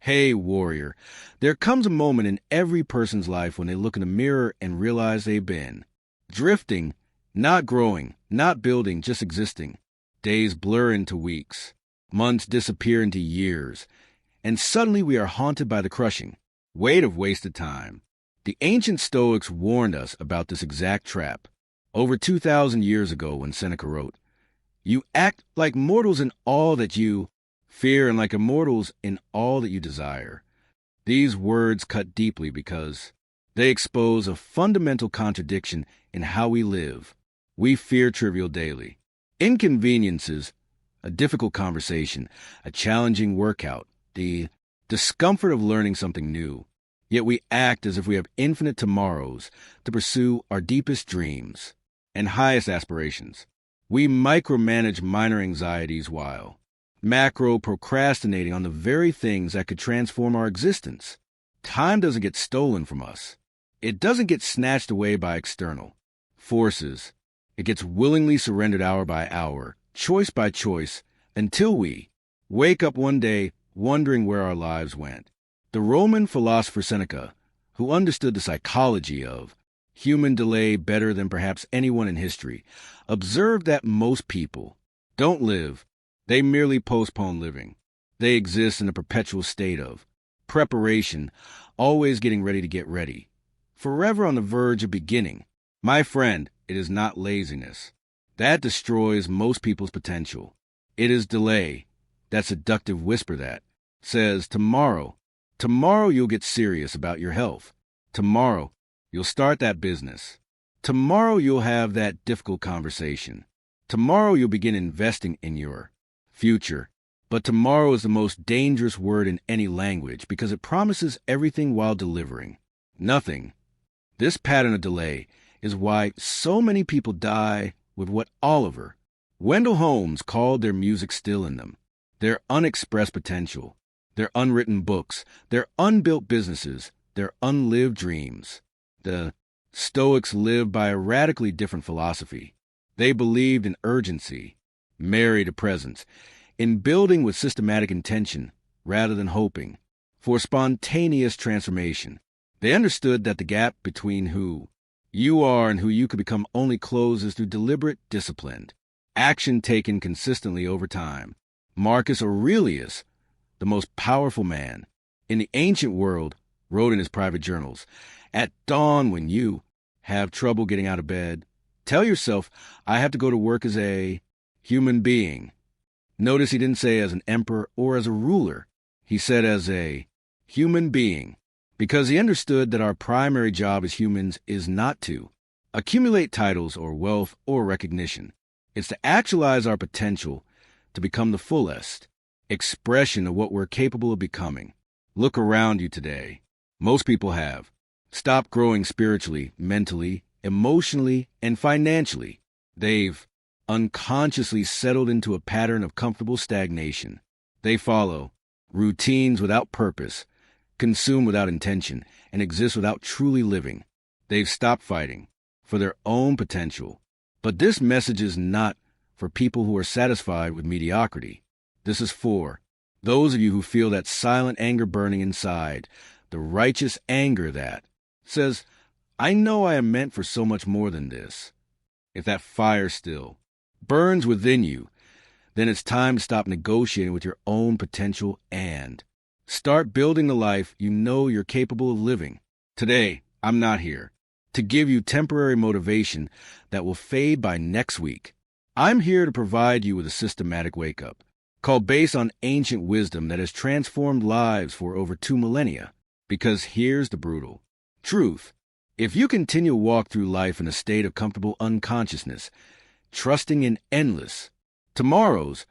Hey, warrior, there comes a moment in every person's life when they look in the mirror and realize they've been drifting, not growing, not building, just existing. Days blur into weeks, months disappear into years, and suddenly we are haunted by the crushing weight of wasted time. The ancient Stoics warned us about this exact trap. Over 2,000 years ago, when Seneca wrote, "You act like mortals in all that you fear and like immortals in all that you desire." These words cut deeply because they expose a fundamental contradiction in how we live. We fear trivial daily inconveniences, a difficult conversation, a challenging workout, the discomfort of learning something new. Yet we act as if we have infinite tomorrows to pursue our deepest dreams and highest aspirations. We micromanage minor anxieties while macro-procrastinating on the very things that could transform our existence. Time doesn't get stolen from us. It doesn't get snatched away by external forces. It gets willingly surrendered hour by hour, choice by choice, until we wake up one day wondering where our lives went. The Roman philosopher Seneca, who understood the psychology of human delay better than perhaps anyone in history, observed that most people don't live, they merely postpone living. They exist in a perpetual state of preparation, always getting ready to get ready, forever on the verge of beginning. My friend, it is not laziness. That destroys most people's potential. It is delay, that seductive whisper that says, tomorrow you'll get serious about your health. Tomorrow you'll start that business. Tomorrow you'll have that difficult conversation. Tomorrow you'll begin investing in your future. But tomorrow is the most dangerous word in any language because it promises everything while delivering nothing. This pattern of delay is why so many people die with what Oliver Wendell Holmes called their music still in them, their unexpressed potential, their unwritten books, their unbuilt businesses, their unlived dreams. The Stoics lived by a radically different philosophy. They believed in urgency, married to presence, in building with systematic intention rather than hoping for spontaneous transformation. They understood that the gap between who you are and who you could become only closes through deliberate, disciplined action taken consistently over time. Marcus Aurelius, the most powerful man in the ancient world, wrote in his private journals, "At dawn, when you have trouble getting out of bed, tell yourself, I have to go to work as a human being." Notice he didn't say as an emperor or as a ruler. He said as a human being, because he understood that our primary job as humans is not to accumulate titles or wealth or recognition. It's to actualize our potential to become the fullest expression of what we're capable of becoming. Look around you today. Most people have stopped growing spiritually, mentally, emotionally, and financially. They've unconsciously settled into a pattern of comfortable stagnation. They follow routines without purpose, consume without intention, and exist without truly living. They've stopped fighting for their own potential. But this message is not for people who are satisfied with mediocrity. This is for those of you who feel that silent anger burning inside, the righteous anger that says, I know I am meant for so much more than this. If that fire still burns within you, then it's time to stop negotiating with your own potential and start building the life you know you're capable of living. Today, I'm not here to give you temporary motivation that will fade by next week. I'm here to provide you with a systematic wake-up call based on ancient wisdom that has transformed lives for over 2 millennia. Because here's the brutal truth. If you continue to walk through life in a state of comfortable unconsciousness, trusting in endless tomorrows,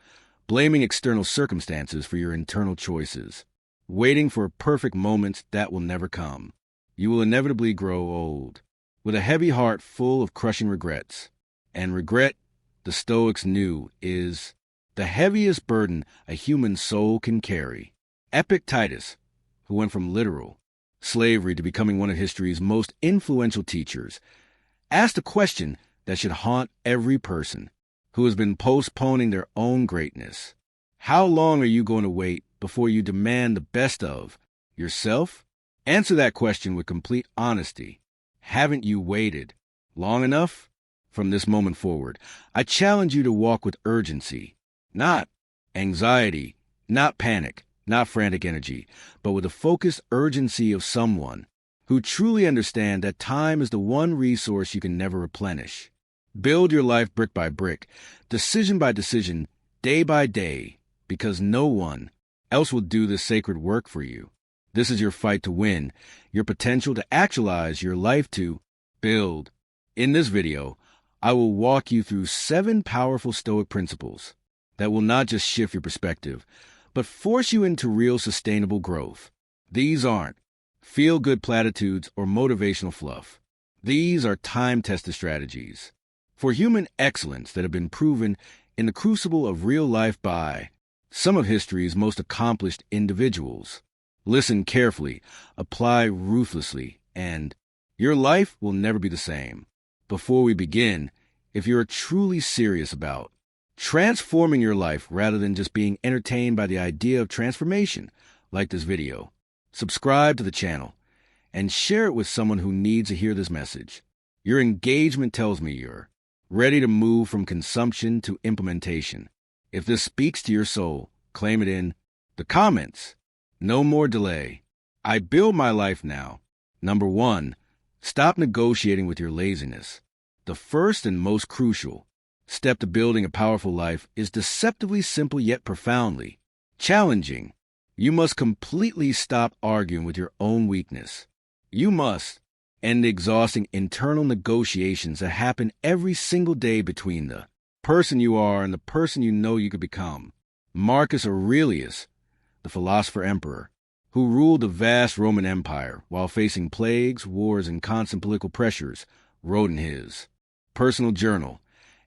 blaming external circumstances for your internal choices, waiting for perfect moments that will never come, you will inevitably grow old, with a heavy heart full of crushing regrets. And regret, the Stoics knew, is the heaviest burden a human soul can carry. Epictetus, who went from literal slavery to becoming one of history's most influential teachers, asked a question that should haunt every person who has been postponing their own greatness. How long are you going to wait before you demand the best of yourself? Answer that question with complete honesty. Haven't you waited long enough? From this moment forward, I challenge you to walk with urgency, not anxiety, not panic, not frantic energy, but with the focused urgency of someone who truly understands that time is the one resource you can never replenish. Build your life brick by brick, decision by decision, day by day, because no one else will do this sacred work for you. This is your fight to win, your potential to actualize your life to build. In this video, I will walk you through 7 powerful Stoic principles that will not just shift your perspective, but force you into real sustainable growth. These aren't feel-good platitudes or motivational fluff. These are time-tested strategies for human excellence that have been proven in the crucible of real life by some of history's most accomplished individuals. Listen carefully, apply ruthlessly, and your life will never be the same. Before we begin, if you're truly serious about transforming your life rather than just being entertained by the idea of transformation, like this video, subscribe to the channel and share it with someone who needs to hear this message. Your engagement tells me you're ready to move from consumption to implementation. If this speaks to your soul, claim it in the comments. No more delay. I build my life now. Number 1, stop negotiating with your laziness. The first and most crucial step to building a powerful life is deceptively simple yet profoundly challenging. You must completely stop arguing with your own weakness. You must end the exhausting internal negotiations that happen every single day between the person you are and the person you know you could become. Marcus Aurelius, the philosopher emperor, who ruled the vast Roman Empire while facing plagues, wars, and constant political pressures, wrote in his personal journal,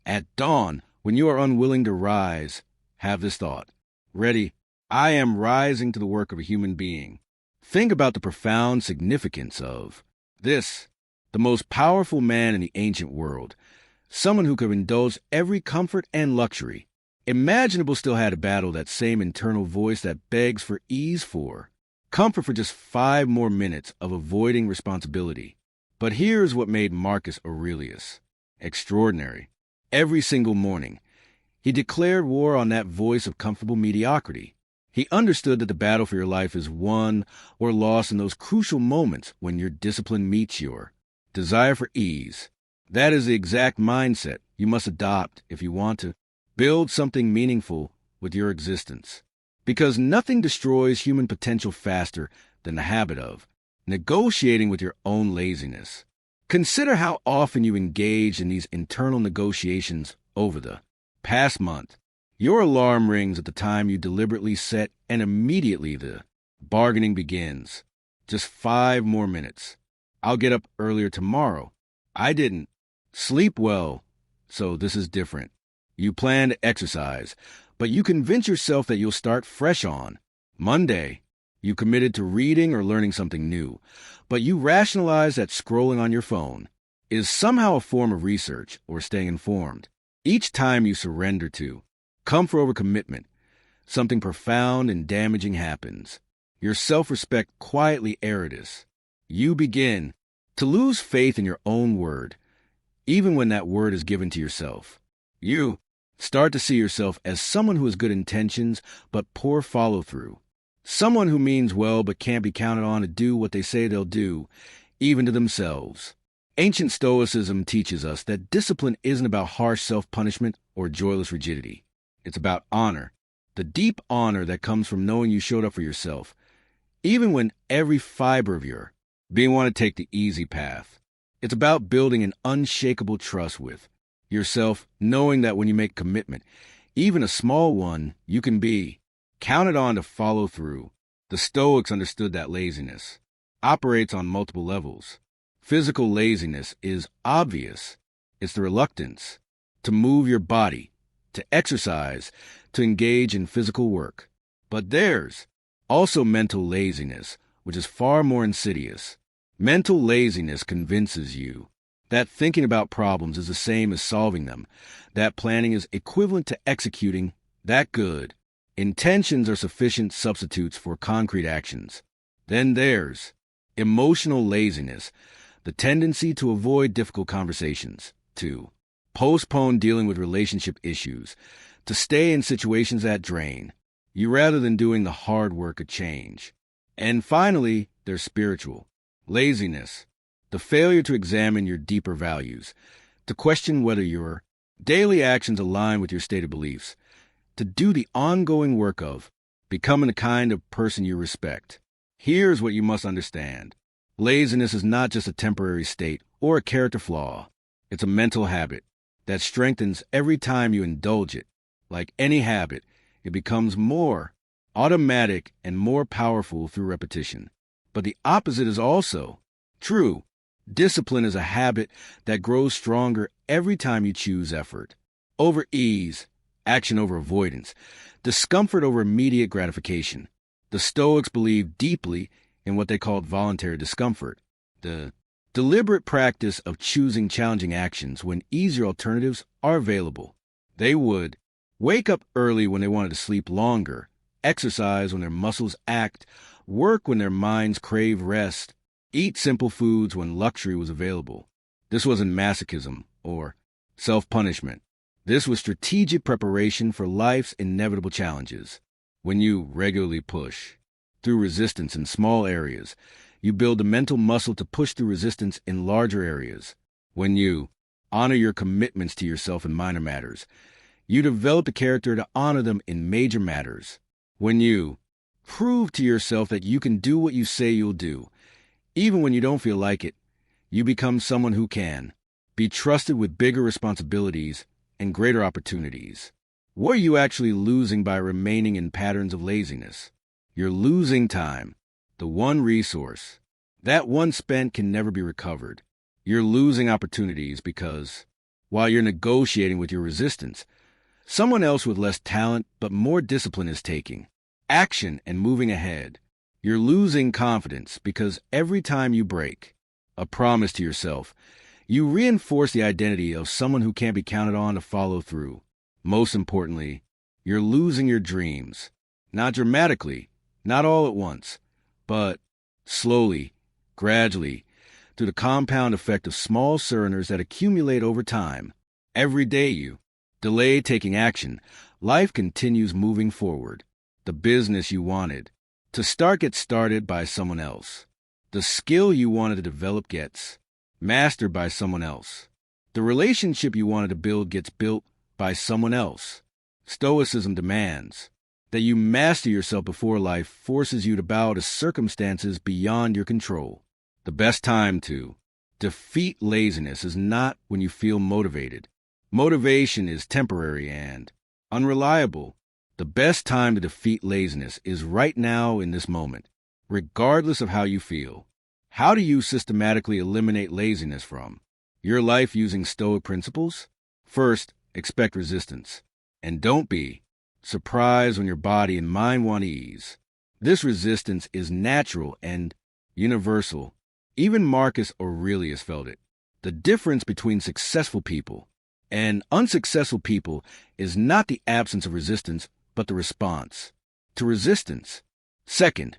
"At dawn, when you are unwilling to rise, have this thought. Ready, I am rising to the work of a human being." Think about the profound significance of this. The most powerful man in the ancient world, someone who could indulge every comfort and luxury imaginable, still had to battle that same internal voice that begs for ease, for comfort, for just 5 more minutes of avoiding responsibility. But here's what made Marcus Aurelius extraordinary. Every single morning, he declared war on that voice of comfortable mediocrity. He understood that the battle for your life is won or lost in those crucial moments when your discipline meets your desire for ease. That is the exact mindset you must adopt if you want to build something meaningful with your existence. Because nothing destroys human potential faster than the habit of negotiating with your own laziness. Consider how often you engage in these internal negotiations over the past month. Your alarm rings at the time you deliberately set, and immediately the bargaining begins. Just 5 more minutes. I'll get up earlier tomorrow. I didn't sleep well, so this is different. You plan to exercise, but you convince yourself that you'll start fresh on Monday. You committed to reading or learning something new, but you rationalize that scrolling on your phone is somehow a form of research or staying informed. Each time you surrender to comfort over commitment, something profound and damaging happens. Your self-respect quietly erodes. You begin to lose faith in your own word, even when that word is given to yourself. You start to see yourself as someone who has good intentions but poor follow-through. Someone who means well but can't be counted on to do what they say they'll do, even to themselves. Ancient Stoicism teaches us that discipline isn't about harsh self-punishment or joyless rigidity. It's about honor, the deep honor that comes from knowing you showed up for yourself, even when every fiber of your being wanted to take the easy path. It's about building an unshakable trust with yourself, knowing that when you make commitment, even a small one, you can be counted on to follow through. The Stoics understood that laziness operates on multiple levels. Physical laziness is obvious. It's the reluctance to move your body, to exercise, to engage in physical work. But there's also mental laziness, which is far more insidious. Mental laziness convinces you that thinking about problems is the same as solving them, that planning is equivalent to executing, that good Intentions are sufficient substitutes for concrete actions. Then there's emotional laziness, the tendency to avoid difficult conversations, to postpone dealing with relationship issues, to stay in situations that drain you rather than doing the hard work of change. And finally, there's spiritual laziness, the failure to examine your deeper values, to question whether your daily actions align with your stated beliefs, to do the ongoing work of becoming the kind of person you respect. Here's what you must understand. Laziness is not just a temporary state or a character flaw. It's a mental habit that strengthens every time you indulge it. Like any habit, it becomes more automatic and more powerful through repetition. But the opposite is also true. Discipline is a habit that grows stronger every time you choose effort over ease, action over avoidance, discomfort over immediate gratification. The Stoics believed deeply in what they called voluntary discomfort, the deliberate practice of choosing challenging actions when easier alternatives are available. They would wake up early when they wanted to sleep longer, exercise when their muscles act, work when their minds crave rest, eat simple foods when luxury was available. This wasn't masochism or self-punishment. This was strategic preparation for life's inevitable challenges. When you regularly push through resistance in small areas, you build the mental muscle to push through resistance in larger areas. When you honor your commitments to yourself in minor matters, you develop the character to honor them in major matters. When you prove to yourself that you can do what you say you'll do, even when you don't feel like it, you become someone who can be trusted with bigger responsibilities and greater opportunities. What are you actually losing by remaining in patterns of laziness? You're losing time, the one resource. That once spent can never be recovered. You're losing opportunities because, while you're negotiating with your resistance, someone else with less talent but more discipline is taking action and moving ahead. You're losing confidence because every time you break a promise to yourself, you reinforce the identity of someone who can't be counted on to follow through. Most importantly, you're losing your dreams. Not dramatically, not all at once, but slowly, gradually, through the compound effect of small surrenders that accumulate over time. Every day you delay taking action, life continues moving forward. The business you wanted to start gets started by someone else. The skill you wanted to develop gets mastered by someone else. The relationship you wanted to build gets built by someone else. Stoicism demands that you master yourself before life forces you to bow to circumstances beyond your control. The best time to defeat laziness is not when you feel motivated. Motivation is temporary and unreliable. The best time to defeat laziness is right now in this moment, regardless of how you feel. How do you systematically eliminate laziness from your life using Stoic principles? First, expect resistance. And don't be surprised when your body and mind want ease. This resistance is natural and universal. Even Marcus Aurelius felt it. The difference between successful people and unsuccessful people is not the absence of resistance, but the response to resistance. Second,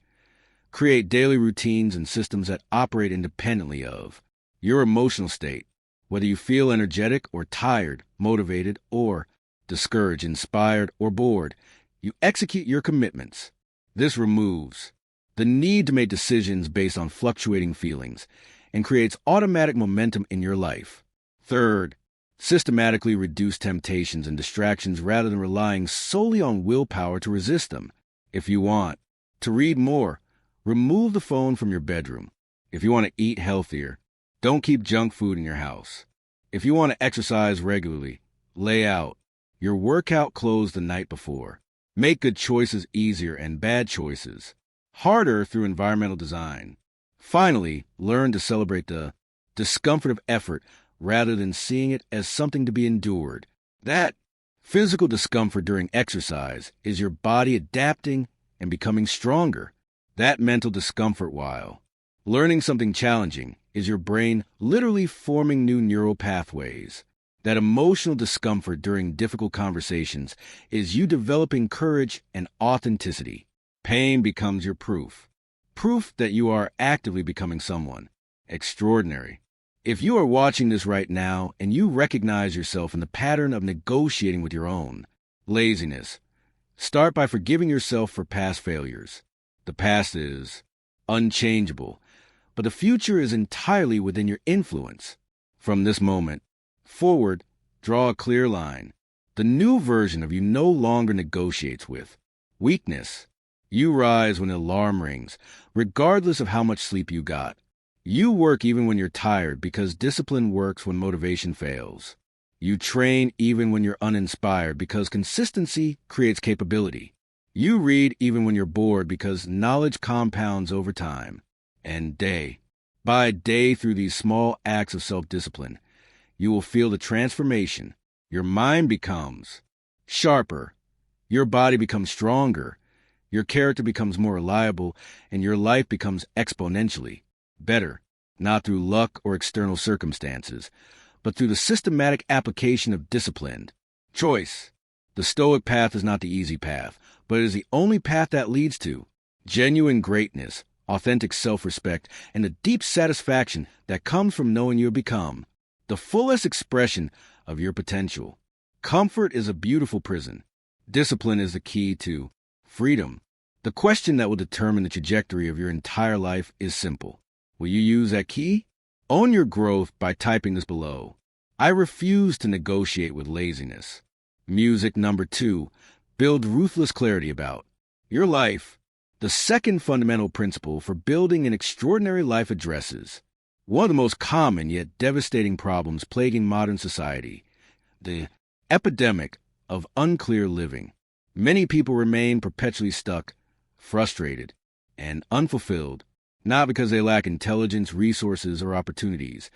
create daily routines and systems that operate independently of your emotional state. Whether you feel energetic or tired, motivated or discouraged, inspired or bored, you execute your commitments. This removes the need to make decisions based on fluctuating feelings and creates automatic momentum in your life. Third, systematically reduce temptations and distractions rather than relying solely on willpower to resist them. If you want to read more, remove the phone from your bedroom. If you want to eat healthier, don't keep junk food in your house. If you want to exercise regularly, lay out your workout clothes the night before. Make good choices easier and bad choices harder through environmental design. Finally, learn to celebrate the discomfort of effort rather than seeing it as something to be endured. That physical discomfort during exercise is your body adapting and becoming stronger. That mental discomfort while learning something challenging is your brain literally forming new neural pathways. That emotional discomfort during difficult conversations is you developing courage and authenticity. Pain becomes your proof. Proof that you are actively becoming someone extraordinary. If you are watching this right now and you recognize yourself in the pattern of negotiating with your own laziness, start by forgiving yourself for past failures. The past is unchangeable, but the future is entirely within your influence. From this moment forward, draw a clear line. The new version of you no longer negotiates with weakness. You rise when the alarm rings, regardless of how much sleep you got. You work even when you're tired because discipline works when motivation fails. You train even when you're uninspired because consistency creates capability. You read even when you're bored because knowledge compounds over time. And day by day, through these small acts of self-discipline, you will feel the transformation. Your mind becomes sharper. Your body becomes stronger. Your character becomes more reliable, and your life becomes exponentially better, not through luck or external circumstances, but through the systematic application of disciplined choice. The Stoic path is not the easy path, but it is the only path that leads to genuine greatness, authentic self-respect, and the deep satisfaction that comes from knowing you have become the fullest expression of your potential. Comfort is a beautiful prison. Discipline is the key to freedom. The question that will determine the trajectory of your entire life is simple. Will you use that key? Own your growth by typing this below. I refuse to negotiate with laziness. Music number 2. Build ruthless clarity about your life. The second fundamental principle for building an extraordinary life addresses one of the most common yet devastating problems plaguing modern society, the epidemic of unclear living. Many people remain perpetually stuck, frustrated, and unfulfilled, not because they lack intelligence, resources, or opportunities,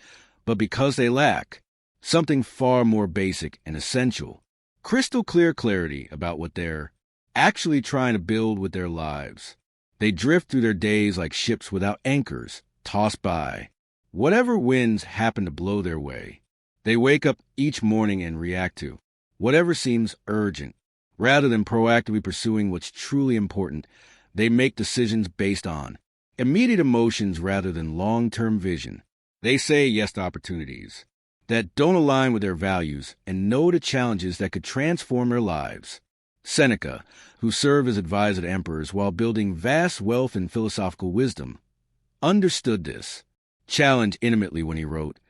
but because they lack something far more basic and essential: crystal clear clarity about what they're actually trying to build with their lives. They drift through their days like ships without anchors, tossed by whatever winds happen to blow their way. They wake up each morning and react to whatever seems urgent. Rather than proactively pursuing what's truly important, they make decisions based on immediate emotions rather than long-term vision. They say yes to opportunities that don't align with their values and no to challenges that could transform their lives. Seneca, who served as advisor to emperors while building vast wealth and philosophical wisdom, understood this challenge intimately when he wrote,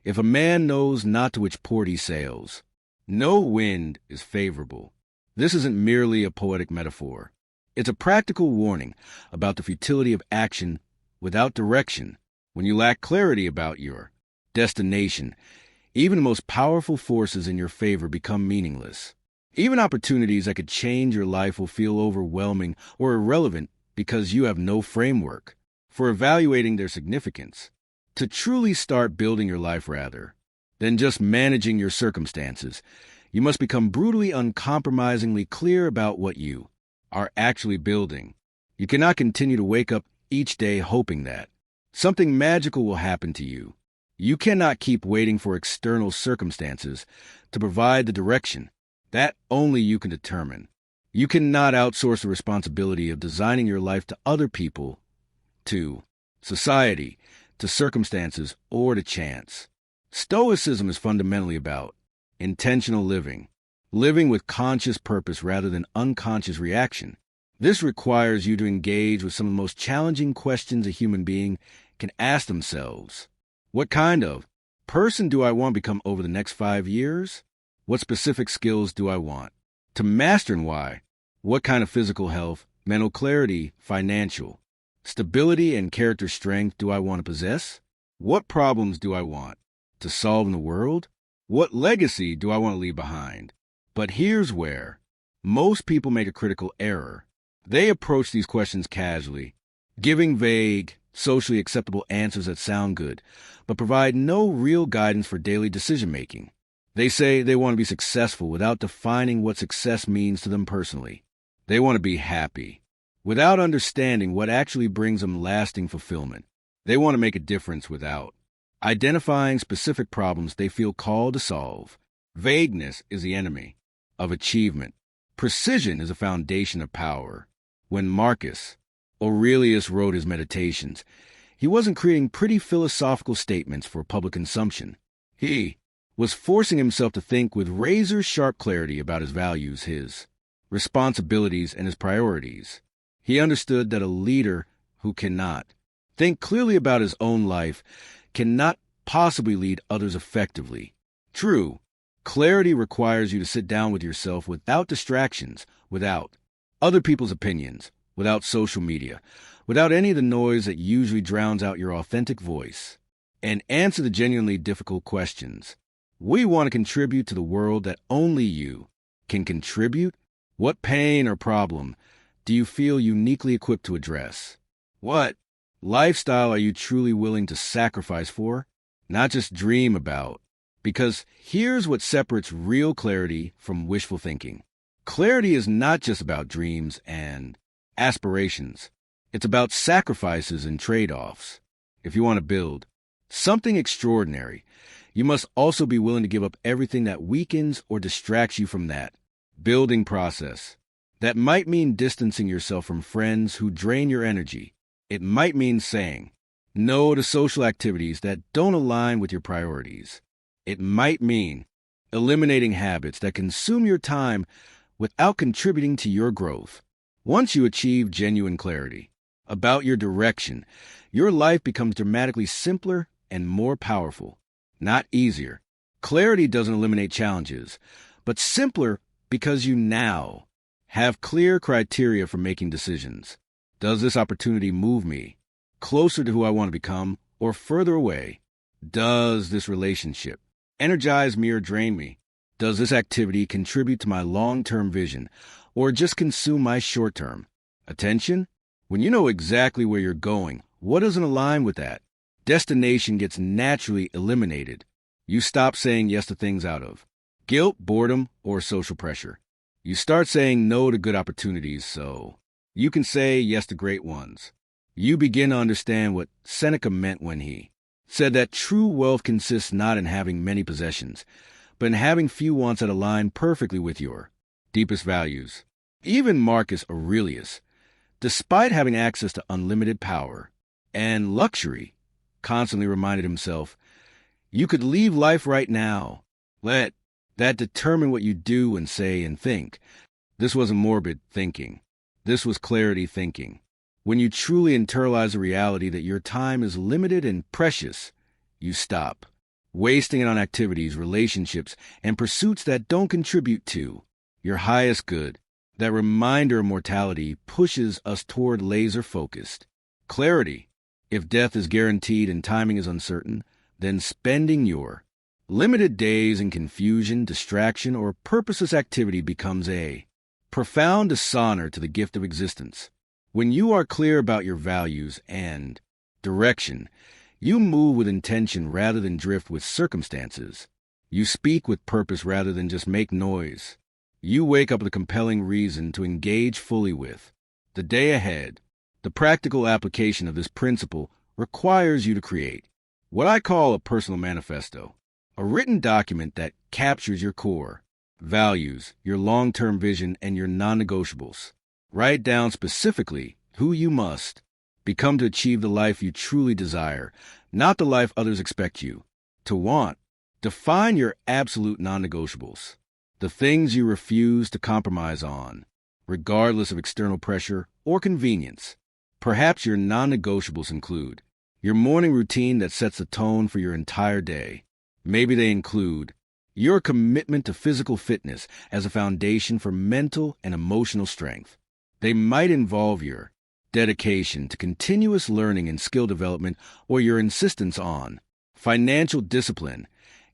"If a man knows not to which port he sails, no wind is favorable." This isn't merely a poetic metaphor. It's a practical warning about the futility of action without direction. When you lack clarity about your destination, even the most powerful forces in your favor become meaningless. Even opportunities that could change your life will feel overwhelming or irrelevant because you have no framework for evaluating their significance. To truly start building your life rather than just managing your circumstances, you must become brutally, uncompromisingly clear about what you are actually building. You cannot continue to wake up each day hoping that something magical will happen to you. You cannot keep waiting for external circumstances to provide the direction that only you can determine. You cannot outsource the responsibility of designing your life to other people, to society, to circumstances, or to chance. Stoicism is fundamentally about intentional living, living with conscious purpose rather than unconscious reaction. This requires you to engage with some of the most challenging questions a human being can ask themselves. What kind of person do I want to become over the next 5 years? What specific skills do I want to master, and why? What kind of physical health, mental clarity, financial stability, and character strength do I want to possess? What problems do I want to solve in the world? What legacy do I want to leave behind? But here's where most people make a critical error. They approach these questions casually, giving vague, socially acceptable answers that sound good, but provide no real guidance for daily decision-making. They say they want to be successful without defining what success means to them personally. They want to be happy without understanding what actually brings them lasting fulfillment. They want to make a difference without identifying specific problems they feel called to solve. Vagueness is the enemy of achievement. Precision is a foundation of power. When Marcus Aurelius wrote his Meditations, he wasn't creating pretty philosophical statements for public consumption. He was forcing himself to think with razor-sharp clarity about his values, his responsibilities, and his priorities. He understood that a leader who cannot think clearly about his own life cannot possibly lead others effectively. True, clarity requires you to sit down with yourself without distractions, without other people's opinions, without social media, without any of the noise that usually drowns out your authentic voice, and answer the genuinely difficult questions. We want to contribute to the world that only you can contribute. What pain or problem do you feel uniquely equipped to address? What lifestyle are you truly willing to sacrifice for, not just dream about? Because here's what separates real clarity from wishful thinking. Clarity is not just about dreams and aspirations. It's about sacrifices and trade-offs. If you want to build something extraordinary, you must also be willing to give up everything that weakens or distracts you from that building process. That might mean distancing yourself from friends who drain your energy. It might mean saying no to social activities that don't align with your priorities. It might mean eliminating habits that consume your time without contributing to your growth. Once you achieve genuine clarity about your direction, your life becomes dramatically simpler and more powerful, not easier. Clarity doesn't eliminate challenges, but simpler because you now have clear criteria for making decisions. Does this opportunity move me closer to who I want to become or further away? Does this relationship energize me or drain me? Does this activity contribute to my long-term vision or just consume my short-term attention? When you know exactly where you're going, what doesn't align with that? Destination gets naturally eliminated. You stop saying yes to things out of guilt, boredom, or social pressure. You start saying no to good opportunities so you can say yes to great ones. You begin to understand what Seneca meant when he said that true wealth consists not in having many possessions, but in having few wants that align perfectly with your deepest values. Even Marcus Aurelius, despite having access to unlimited power and luxury, constantly reminded himself, you could leave life right now. Let that determine what you do and say and think. This wasn't morbid thinking. This was clarity thinking. When you truly internalize the reality that your time is limited and precious, you stop wasting it on activities, relationships, and pursuits that don't contribute to your highest good. That reminder of mortality pushes us toward laser-focused clarity. If death is guaranteed and timing is uncertain, then spending your limited days in confusion, distraction, or purposeless activity becomes a profound dishonor to the gift of existence. When you are clear about your values and direction, you move with intention rather than drift with circumstances. You speak with purpose rather than just make noise. You wake up with a compelling reason to engage fully with the day ahead. The practical application of this principle requires you to create what I call a personal manifesto, a written document that captures your core values, your long-term vision, and your non-negotiables. Write down specifically who you must become to achieve the life you truly desire, not the life others expect you to want. Define your absolute non-negotiables, the things you refuse to compromise on, regardless of external pressure or convenience. Perhaps your non-negotiables include your morning routine that sets the tone for your entire day. Maybe they include your commitment to physical fitness as a foundation for mental and emotional strength. They might involve your dedication to continuous learning and skill development, or your insistence on financial discipline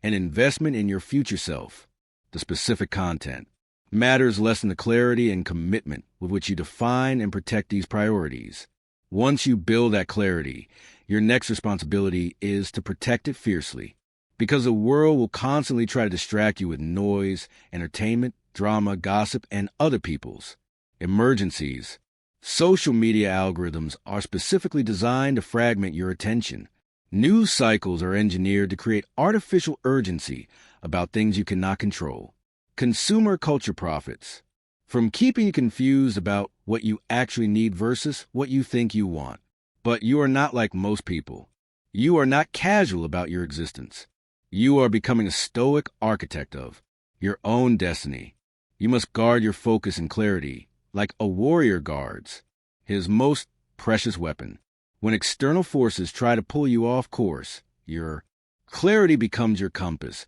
and investment in your future self. The specific content matters less than the clarity and commitment with which you define and protect these priorities. Once you build that clarity, your next responsibility is to protect it fiercely, because the world will constantly try to distract you with noise, entertainment, drama, gossip, and other people's emergencies. Social media algorithms are specifically designed to fragment your attention. News cycles are engineered to create artificial urgency, about things you cannot control. Consumer culture profits from keeping you confused about what you actually need versus what you think you want. But you are not like most people. You are not casual about your existence. You are becoming a stoic architect of your own destiny. You must guard your focus and clarity like a warrior guards his most precious weapon. When external forces try to pull you off course, your clarity becomes your compass,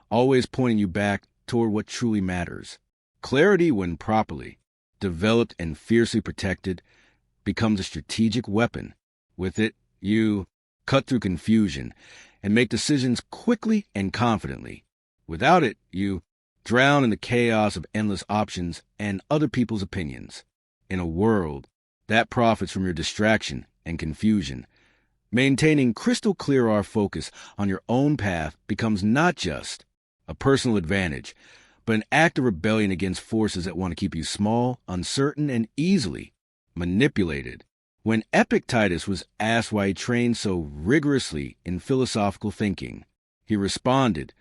always pointing you back toward what truly matters. Clarity, when properly developed and fiercely protected, becomes a strategic weapon. With it, you cut through confusion and make decisions quickly and confidently. Without it, you drown in the chaos of endless options and other people's opinions. In a world that profits from your distraction and confusion, maintaining crystal clear our focus on your own path becomes not just a personal advantage, but an act of rebellion against forces that want to keep you small, uncertain, and easily manipulated. When Epictetus was asked why he trained so rigorously in philosophical thinking, he responded,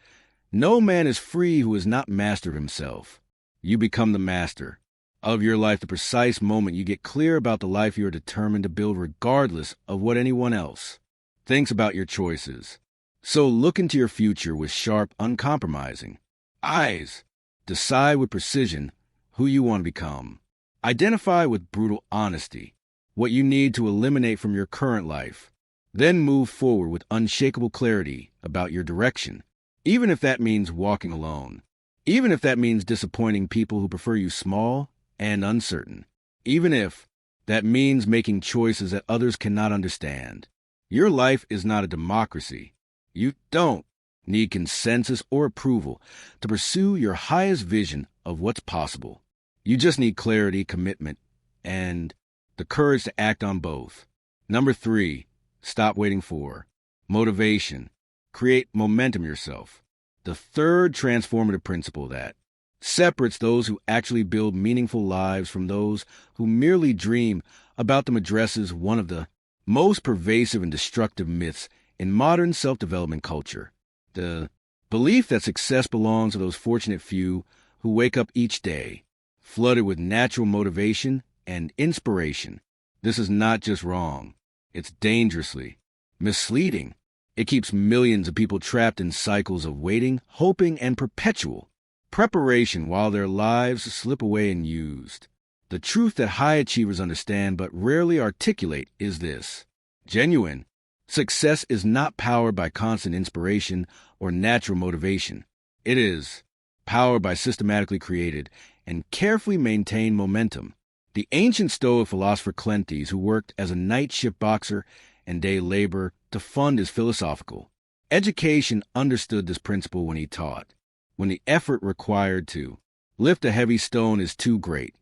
"No man is free who is not master of himself." You become the master of your life the precise moment you get clear about the life you are determined to build regardless of what anyone else thinks about your choices. So look into your future with sharp, uncompromising eyes. Decide with precision who you want to become. Identify with brutal honesty what you need to eliminate from your current life. Then move forward with unshakable clarity about your direction, even if that means walking alone, even if that means disappointing people who prefer you small and uncertain, even if that means making choices that others cannot understand. Your life is not a democracy. You don't need consensus or approval to pursue your highest vision of what's possible. You just need clarity, commitment, and the courage to act on both. Number 3, stop waiting for motivation. Create momentum yourself. The third transformative principle that separates those who actually build meaningful lives from those who merely dream about them addresses one of the most pervasive and destructive myths in modern self-development culture. The belief that success belongs to those fortunate few who wake up each day flooded with natural motivation and inspiration. This is not just wrong. It's dangerously misleading. It keeps millions of people trapped in cycles of waiting, hoping, and perpetual preparation while their lives slip away unused. The truth that high achievers understand but rarely articulate is this: genuine success is not powered by constant inspiration or natural motivation. It is powered by systematically created and carefully maintained momentum. The ancient Stoic philosopher Cleanthes, who worked as a night shift boxer and day laborer to fund his philosophical education, understood this principle when he taught, when the effort required to lift a heavy stone is too great,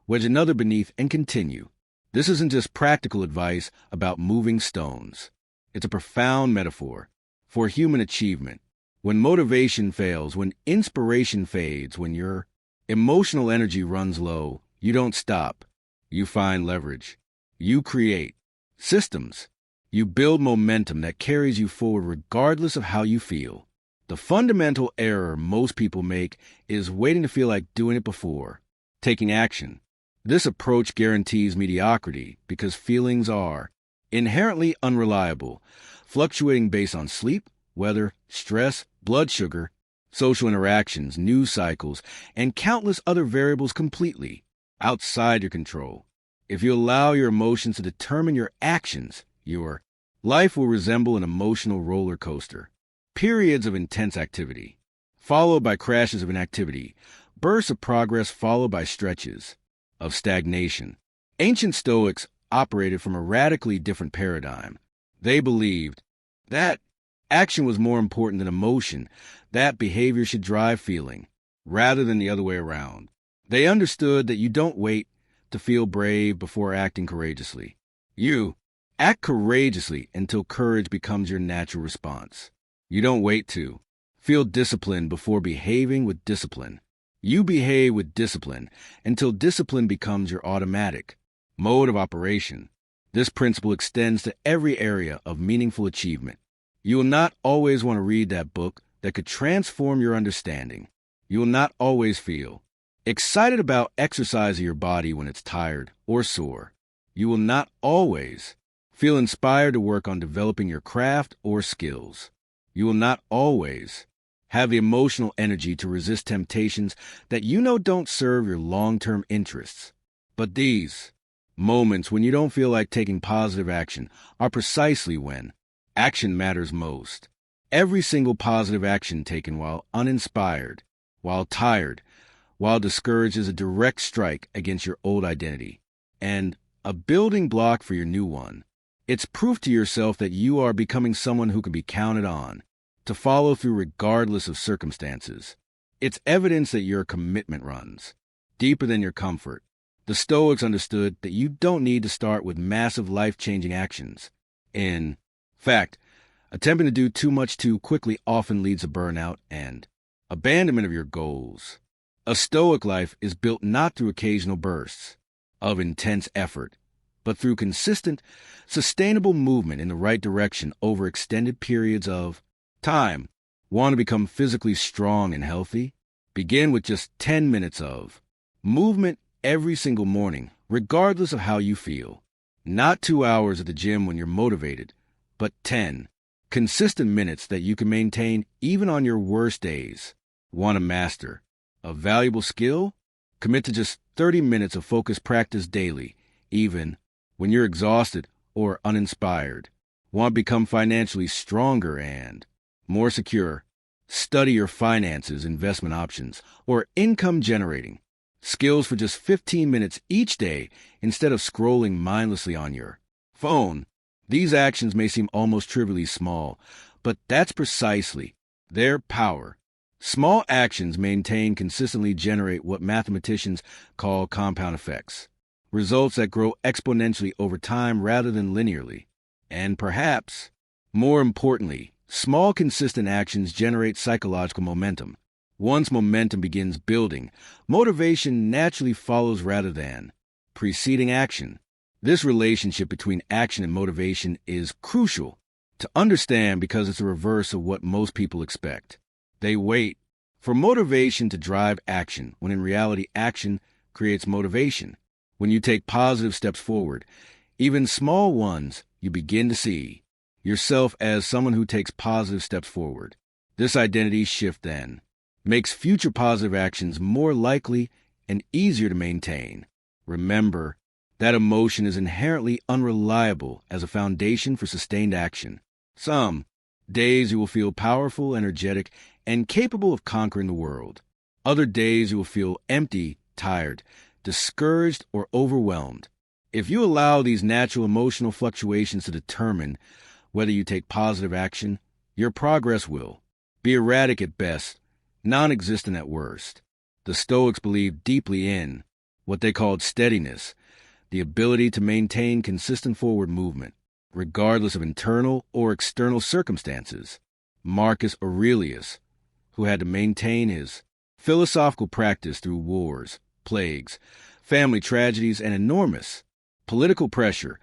wedge another beneath and continue. This isn't just practical advice about moving stones. It's a profound metaphor for human achievement. When motivation fails, when inspiration fades, when your emotional energy runs low, you don't stop. You find leverage. You create systems. You build momentum that carries you forward regardless of how you feel. The fundamental error most people make is waiting to feel like doing it before taking action. This approach guarantees mediocrity because feelings are inherently unreliable, fluctuating based on sleep, weather, stress, blood sugar, social interactions, news cycles, and countless other variables completely outside your control. If you allow your emotions to determine your actions, your life will resemble an emotional roller coaster. Periods of intense activity, followed by crashes of inactivity, bursts of progress followed by stretches of stagnation. Ancient Stoics operated from a radically different paradigm. They believed that action was more important than emotion, that behavior should drive feeling, rather than the other way around. They understood that you don't wait to feel brave before acting courageously. You act courageously until courage becomes your natural response. You don't wait to feel disciplined before behaving with discipline. You behave with discipline until discipline becomes your automatic mode of operation. This principle extends to every area of meaningful achievement. You will not always want to read that book that could transform your understanding. You will not always feel excited about exercising your body when it's tired or sore. You will not always feel inspired to work on developing your craft or skills. You will not always have the emotional energy to resist temptations that you know don't serve your long-term interests. But these moments when you don't feel like taking positive action are precisely when action matters most. Every single positive action taken while uninspired, while tired, while discouraged is a direct strike against your old identity and a building block for your new one. It's proof to yourself that you are becoming someone who can be counted on to follow through regardless of circumstances. It's evidence that your commitment runs deeper than your comfort. The Stoics understood that you don't need to start with massive life-changing actions. In fact, attempting to do too much too quickly often leads to burnout and abandonment of your goals. A Stoic life is built not through occasional bursts of intense effort, but through consistent, sustainable movement in the right direction over extended periods of time. Want to become physically strong and healthy? Begin with just 10 minutes of movement every single morning, regardless of how you feel. Not 2 hours at the gym when you're motivated, but 10 consistent minutes that you can maintain even on your worst days. Want to master a valuable skill? Commit to just 30 minutes of focused practice daily, even when you're exhausted or uninspired. Want to become financially stronger and more secure? Study your finances, investment options, or income generating skills for just 15 minutes each day instead of scrolling mindlessly on your phone. These actions may seem almost trivially small, but that's precisely their power. Small actions maintained consistently generate what mathematicians call compound effects, results that grow exponentially over time rather than linearly. And perhaps, more importantly, small consistent actions generate psychological momentum. Once momentum begins building, motivation naturally follows rather than preceding action. This relationship between action and motivation is crucial to understand because it's the reverse of what most people expect. They wait for motivation to drive action, when in reality, action creates motivation. When you take positive steps forward, even small ones, you begin to see yourself as someone who takes positive steps forward. This identity shift then makes future positive actions more likely and easier to maintain. Remember that emotion is inherently unreliable as a foundation for sustained action. Some days you will feel powerful, energetic, and capable of conquering the world. Other days you will feel empty, tired, discouraged, or overwhelmed. If you allow these natural emotional fluctuations to determine whether you take positive action, your progress will be erratic at best, non-existent at worst. The Stoics believed deeply in what they called steadiness, the ability to maintain consistent forward movement, regardless of internal or external circumstances. Marcus Aurelius, who had to maintain his philosophical practice through wars, plagues, family tragedies, and enormous political pressure,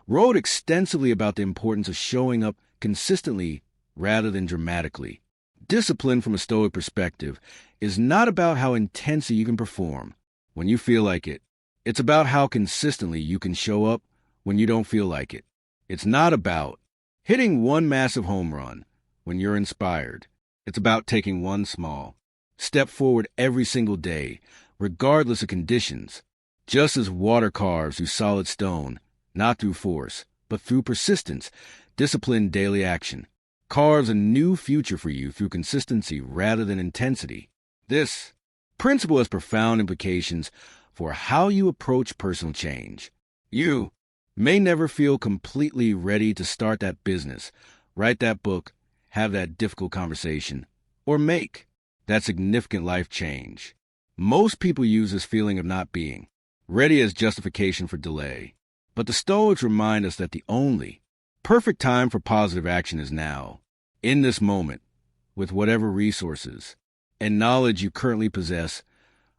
wrote extensively about the importance of showing up consistently rather than dramatically. Discipline from a Stoic perspective is not about how intensely you can perform when you feel like it. It's about how consistently you can show up when you don't feel like it. It's not about hitting one massive home run when you're inspired. It's about taking one small step forward every single day, regardless of conditions. Just as water carves through solid stone, not through force, but through persistence, disciplined daily action carves a new future for you through consistency rather than intensity. This principle has profound implications for how you approach personal change. You may never feel completely ready to start that business, write that book, have that difficult conversation, or make that significant life change. Most people use this feeling of not being ready as justification for delay. But the Stoics remind us that the only perfect time for positive action is now, in this moment, with whatever resources and knowledge you currently possess.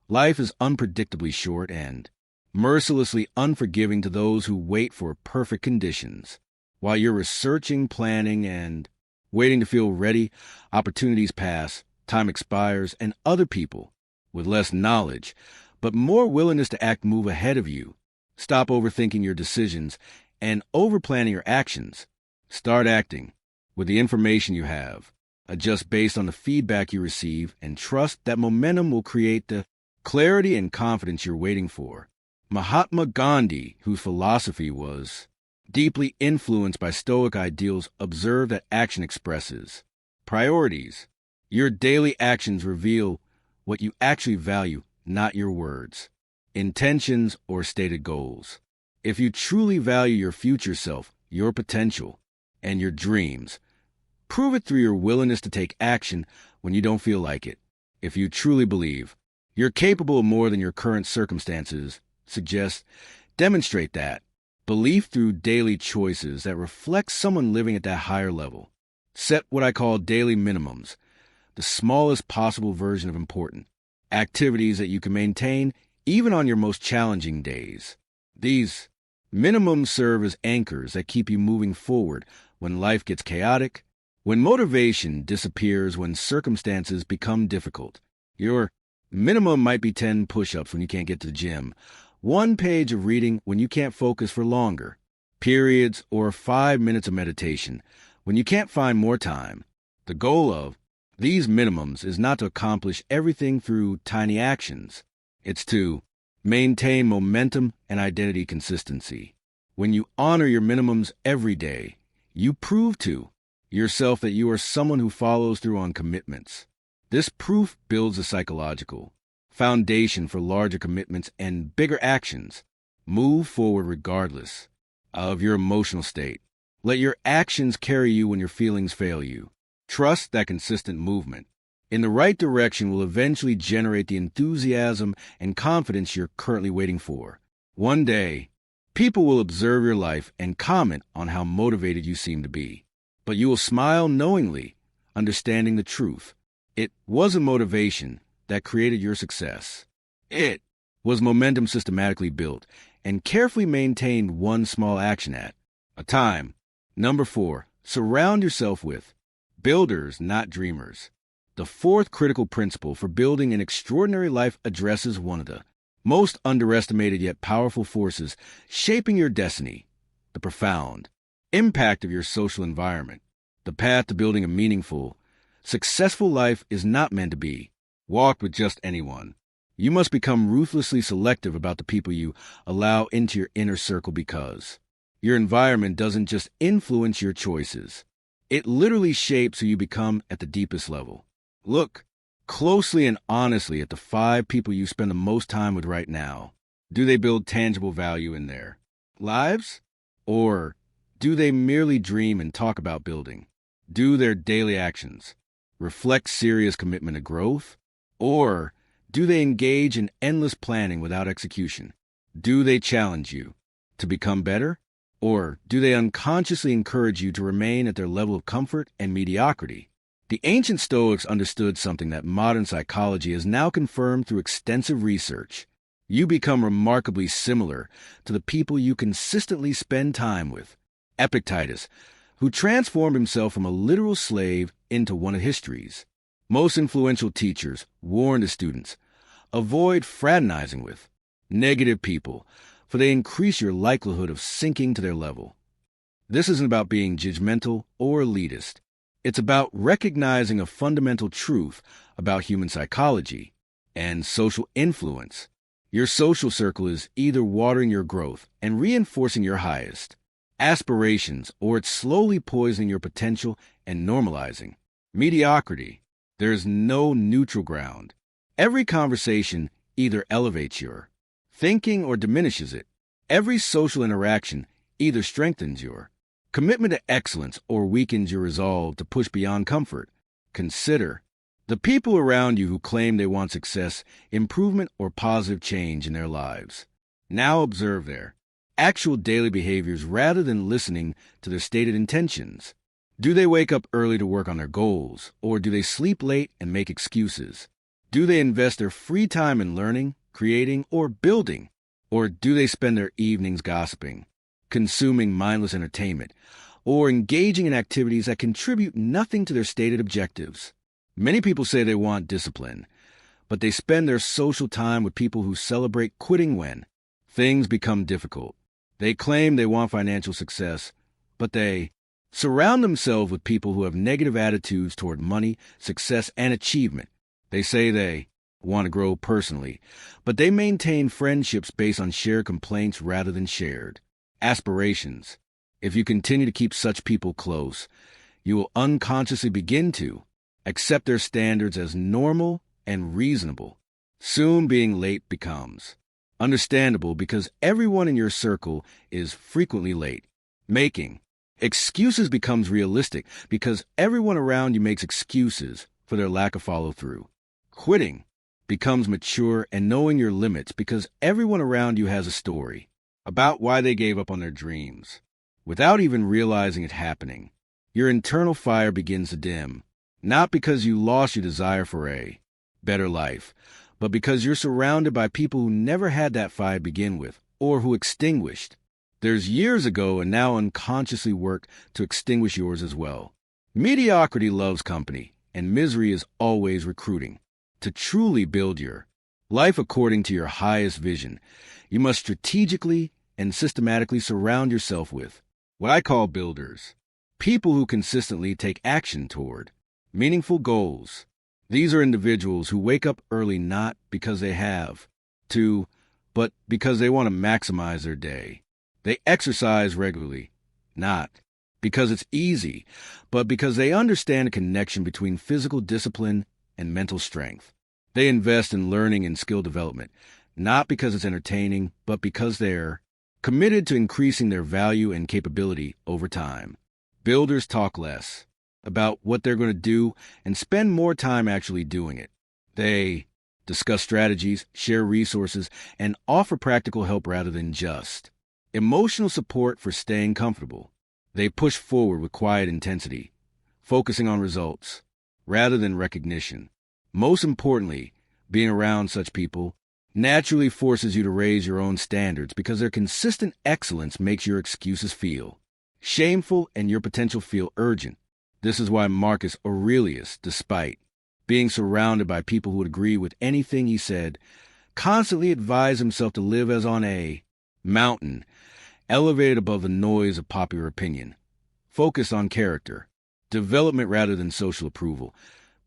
Life is unpredictably short and mercilessly unforgiving to those who wait for perfect conditions. While you're researching, planning, and waiting to feel ready, opportunities pass, time expires, and other people, with less knowledge, but more willingness to act move ahead of you. Stop overthinking your decisions and overplanning your actions. Start acting with the information you have. Adjust based on the feedback you receive and trust that momentum will create the clarity and confidence you're waiting for. Mahatma Gandhi, whose philosophy was deeply influenced by Stoic ideals, observed that action expresses priorities. Your daily actions reveal what you actually value, not your words, intentions, or stated goals. If you truly value your future self, your potential, and your dreams, prove it through your willingness to take action when you don't feel like it. If you truly believe you're capable of more than your current circumstances suggest, demonstrate that belief through daily choices that reflect someone living at that higher level. Set what I call daily minimums, the smallest possible version of important activities that you can maintain even on your most challenging days. These minimums serve as anchors that keep you moving forward when life gets chaotic, when motivation disappears, when circumstances become difficult. Your minimum might be 10 push-ups when you can't get to the gym, 1 page of reading when you can't focus for longer, periods, or 5 minutes of meditation when you can't find more time. The goal of these minimums is not to accomplish everything through tiny actions. It's to maintain momentum and identity consistency. When you honor your minimums every day, you prove to yourself that you are someone who follows through on commitments. This proof builds a psychological foundation for larger commitments and bigger actions. Move forward regardless of your emotional state. Let your actions carry you when your feelings fail you. Trust that consistent movement in the right direction will eventually generate the enthusiasm and confidence you're currently waiting for. One day, people will observe your life and comment on how motivated you seem to be. But you will smile knowingly, understanding the truth. It wasn't motivation that created your success. It was momentum systematically built and carefully maintained one small action at a time. Number 4, surround yourself with builders, not dreamers. The 4th critical principle for building an extraordinary life addresses one of the most underestimated yet powerful forces shaping your destiny, the profound impact of your social environment. The path to building a meaningful, successful life is not meant to be walked with just anyone. You must become ruthlessly selective about the people you allow into your inner circle, because your environment doesn't just influence your choices. It literally shapes who you become at the deepest level. Look closely and honestly at the 5 people you spend the most time with right now. Do they build tangible value in their lives? Or do they merely dream and talk about building? Do their daily actions reflect serious commitment to growth? Or do they engage in endless planning without execution? Do they challenge you to become better? Or do they unconsciously encourage you to remain at their level of comfort and mediocrity? The ancient Stoics understood something that modern psychology has now confirmed through extensive research. You become remarkably similar to the people you consistently spend time with. Epictetus, who transformed himself from a literal slave into one of history's most influential teachers, warned his students, avoid fraternizing with negative people, for they increase your likelihood of sinking to their level. This isn't about being judgmental or elitist. It's about recognizing a fundamental truth about human psychology and social influence. Your social circle is either watering your growth and reinforcing your highest aspirations, or it's slowly poisoning your potential and normalizing mediocrity. There's no neutral ground. Every conversation either elevates your thinking or diminishes it. Every social interaction either strengthens your commitment to excellence or weakens your resolve to push beyond comfort. Consider the people around you who claim they want success, improvement, or positive change in their lives. Now observe their actual daily behaviors rather than listening to their stated intentions. Do they wake up early to work on their goals, or do they sleep late and make excuses? Do they invest their free time in learning, creating, or building? Or do they spend their evenings gossiping, consuming mindless entertainment, or engaging in activities that contribute nothing to their stated objectives. Many people say they want discipline, but they spend their social time with people who celebrate quitting when things become difficult. They claim they want financial success, but they surround themselves with people who have negative attitudes toward money, success, and achievement. They say they want to grow personally, but they maintain friendships based on shared complaints rather than shared aspirations. If you continue to keep such people close, you will unconsciously begin to accept their standards as normal and reasonable. Soon being late becomes understandable because everyone in your circle is frequently late. Making excuses becomes realistic because everyone around you makes excuses for their lack of follow-through. Quitting becomes mature and knowing your limits because everyone around you has a story about why they gave up on their dreams. Without even realizing it happening, your internal fire begins to dim, not because you lost your desire for a better life, but because you're surrounded by people who never had that fire to begin with, or who extinguished theirs years ago and now unconsciously work to extinguish yours as well. Mediocrity loves company, and misery is always recruiting. To truly build your life according to your highest vision, you must strategically and systematically surround yourself with what I call builders, people who consistently take action toward meaningful goals. These are individuals who wake up early not because they have to, but because they want to maximize their day. They exercise regularly, not because it's easy, but because they understand a connection between physical discipline and mental strength. They invest in learning and skill development, not because it's entertaining, but because they're committed to increasing their value and capability over time. Builders talk less about what they're going to do and spend more time actually doing it. They discuss strategies, share resources, and offer practical help rather than just emotional support for staying comfortable. They push forward with quiet intensity, focusing on results rather than recognition. Most importantly, being around such people naturally forces you to raise your own standards because their consistent excellence makes your excuses feel shameful and your potential feel urgent. This is why Marcus Aurelius, despite being surrounded by people who would agree with anything he said, constantly advised himself to live as on a mountain, elevated above the noise of popular opinion, focused on character, development rather than social approval,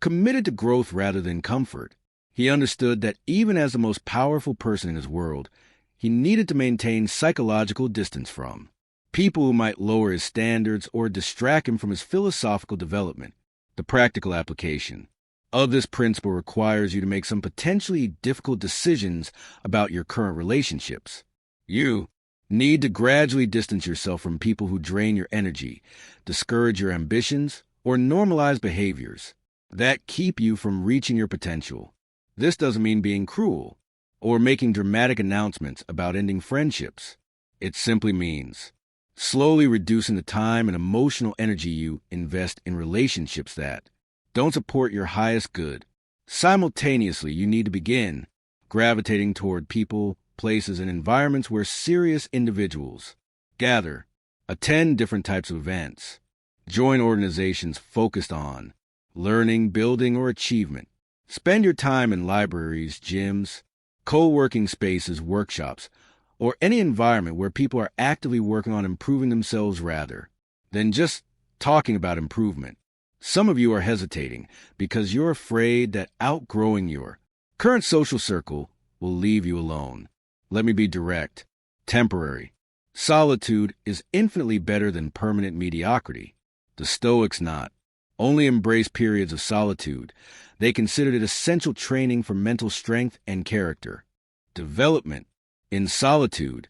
committed to growth rather than comfort. He understood that even as the most powerful person in his world, he needed to maintain psychological distance from people who might lower his standards or distract him from his philosophical development. The practical application of this principle requires you to make some potentially difficult decisions about your current relationships. You need to gradually distance yourself from people who drain your energy, discourage your ambitions, or normalize behaviors that keep you from reaching your potential. This doesn't mean being cruel or making dramatic announcements about ending friendships. It simply means slowly reducing the time and emotional energy you invest in relationships that don't support your highest good. Simultaneously, you need to begin gravitating toward people, places, and environments where serious individuals gather. Attend different types of events. Join organizations focused on learning, building, or achievement. Spend your time in libraries, gyms, co-working spaces, workshops, or any environment where people are actively working on improving themselves rather than just talking about improvement. Some of you are hesitating because you're afraid that outgrowing your current social circle will leave you alone. Let me be direct. Temporary solitude is infinitely better than permanent mediocrity. The Stoics not only embrace periods of solitude, they considered it essential training for mental strength and character development. In solitude,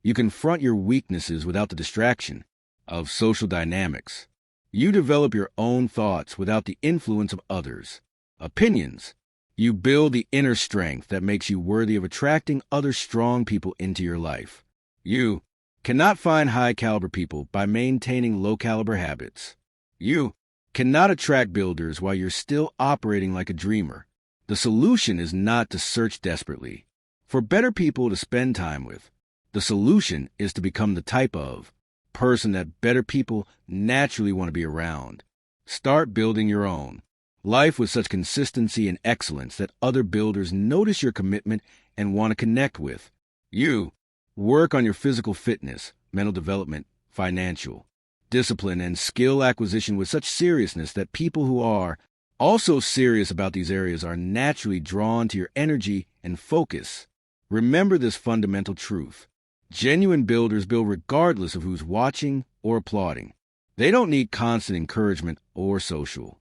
you confront your weaknesses without the distraction of social dynamics. You develop your own thoughts without the influence of others' opinions. You build the inner strength that makes you worthy of attracting other strong people into your life. You cannot find high-caliber people by maintaining low-caliber habits. You cannot attract builders while you're still operating like a dreamer. The solution is not to search desperately for better people to spend time with. The solution is to become the type of person that better people naturally want to be around. Start building your own life with such consistency and excellence that other builders notice your commitment and want to connect with you. Work on your physical fitness, mental development, financial discipline, and skill acquisition with such seriousness that people who are also serious about these areas are naturally drawn to your energy and focus. Remember this fundamental truth. Genuine builders build regardless of who's watching or applauding. They don't need constant encouragement or social